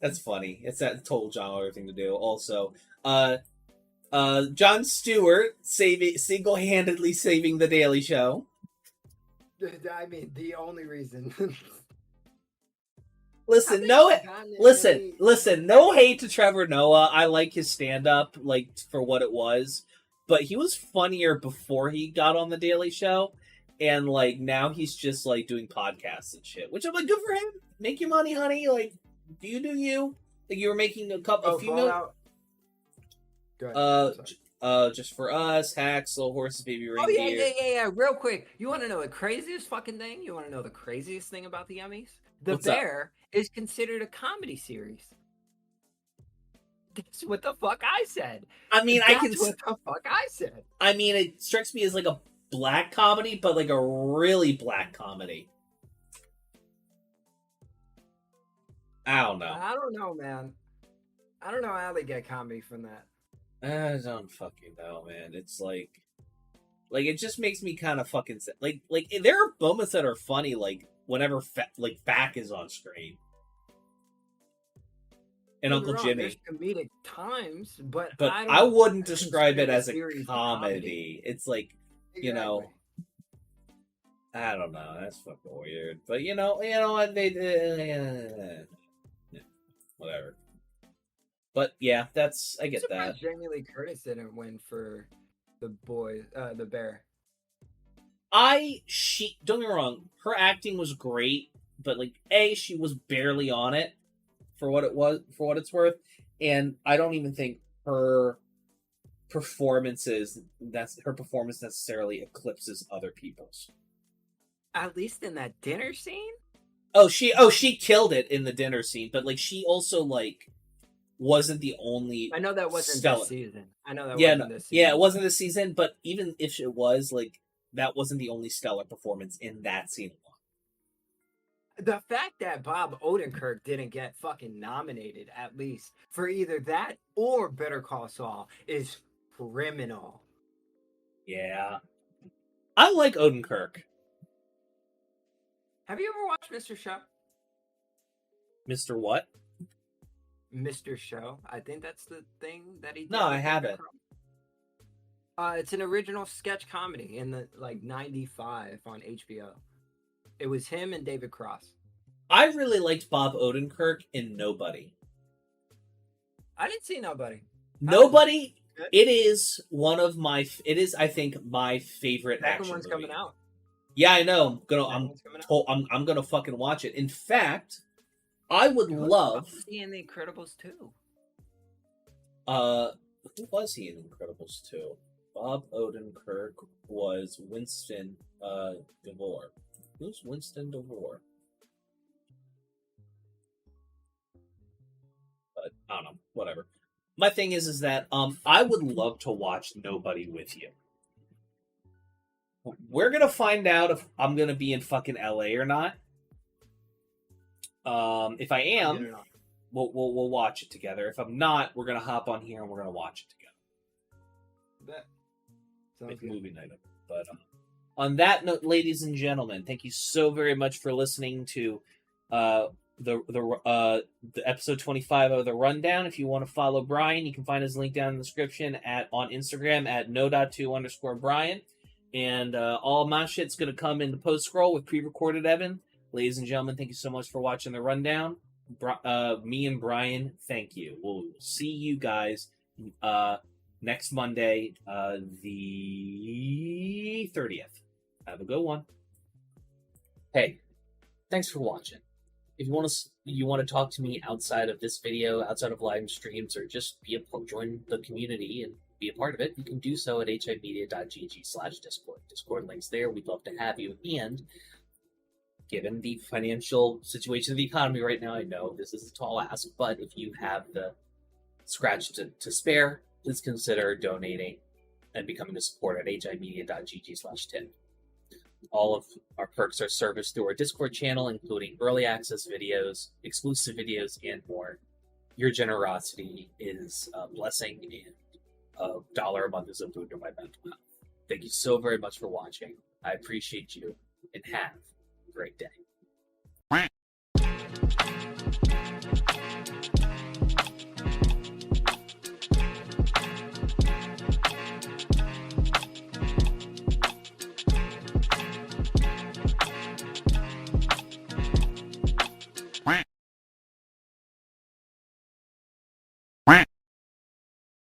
That's funny. It's that total John Oliver thing to do. Also, Jon Stewart single-handedly saving the Daily Show. I mean, the only reason. Listen, no hate to Trevor Noah. I like his stand-up, like, for what it was. But he was funnier before he got on the Daily Show. And, like, now he's just, like, doing podcasts and shit. Which I'm like, good for him. Make your money, honey. Like, do you. Like, you were making a few million. Go ahead. Just for us, Hacks, Little Horses, Baby Reindeer. Yeah. Real quick, you want to know the craziest fucking thing? You want to know the craziest thing about the Emmys? The What's up? Bear is considered a comedy series. That's what the fuck I said. I mean, That's what the fuck I said. I mean, it strikes me as like a black comedy, but like a really black comedy. I don't know. I don't know, man. I don't know how they get comedy from that. I don't fucking know, man. It's like it just makes me kind of fucking like there are moments that are funny, like whenever Back is on screen, and Uncle Jimmy. There's comedic times, but I wouldn't describe it as a comedy. It's like, you know, I don't know. That's fucking weird. But you know what they did. Whatever. But yeah, I get that. Jamie Lee Curtis didn't win for the Bear. Don't get me wrong, her acting was great, but like she was barely on it for what it's worth, and I don't even think her performance necessarily eclipses other people's. At least in that dinner scene? She killed it in the dinner scene, but like she also like wasn't the only. I know that wasn't stellar. this season. I know that wasn't this season. Yeah, it wasn't this season, but even if it was, like, that wasn't the only stellar performance in that scene alone. The fact that Bob Odenkirk didn't get fucking nominated, at least, for either that or Better Call Saul is criminal. Yeah. I like Odenkirk. Have you ever watched Mr. Show? Mr. What? Mr. Show. I think that's the thing that he did. No, I haven't. It's an original sketch comedy in the like 95 on HBO. It was him and David Cross. I really liked Bob Odenkirk in Nobody. I didn't see Nobody. Nobody. It is I think my favorite Second action one's movie. coming out. Yeah, I know. I'm gonna fucking watch it. In fact, I would love. Was he in The Incredibles 2? Who was he in Incredibles 2? Bob Odenkirk was Winston DeVore. Who's Winston DeVore? But I don't know. Whatever. My thing is that I would love to watch Nobody with you. We're gonna find out if I'm gonna be in fucking LA or not. If I am, we'll watch it together. If I'm not, we're gonna hop on here and we're gonna watch it together. Make movie night of it. But on that note, ladies and gentlemen, thank you so very much for listening to the episode 25 of the rundown. If you want to follow Brian, you can find his link down in the description on Instagram at no.2_Brian. And all my shit's gonna come in the post scroll with pre-recorded Evan. Ladies and gentlemen, thank you so much for watching the rundown. Me and Brian, thank you. We'll see you guys next Monday, the 30th. Have a good one. Hey, thanks for watching. If you want to talk to me outside of this video, outside of live streams, or just join the community and be a part of it, you can do so at HIMediaTV/Discord. Discord links there. We'd love to have you. And given the financial situation of the economy right now, I know this is a tall ask, but if you have the scratch to spare, please consider donating and becoming a supporter at HIMedia.gg/tip. All of our perks are serviced through our Discord channel, including early access videos, exclusive videos, and more. Your generosity is a blessing, and $1 a month is a boon to my mental health. Thank you so very much for watching. I appreciate you, and have a great day.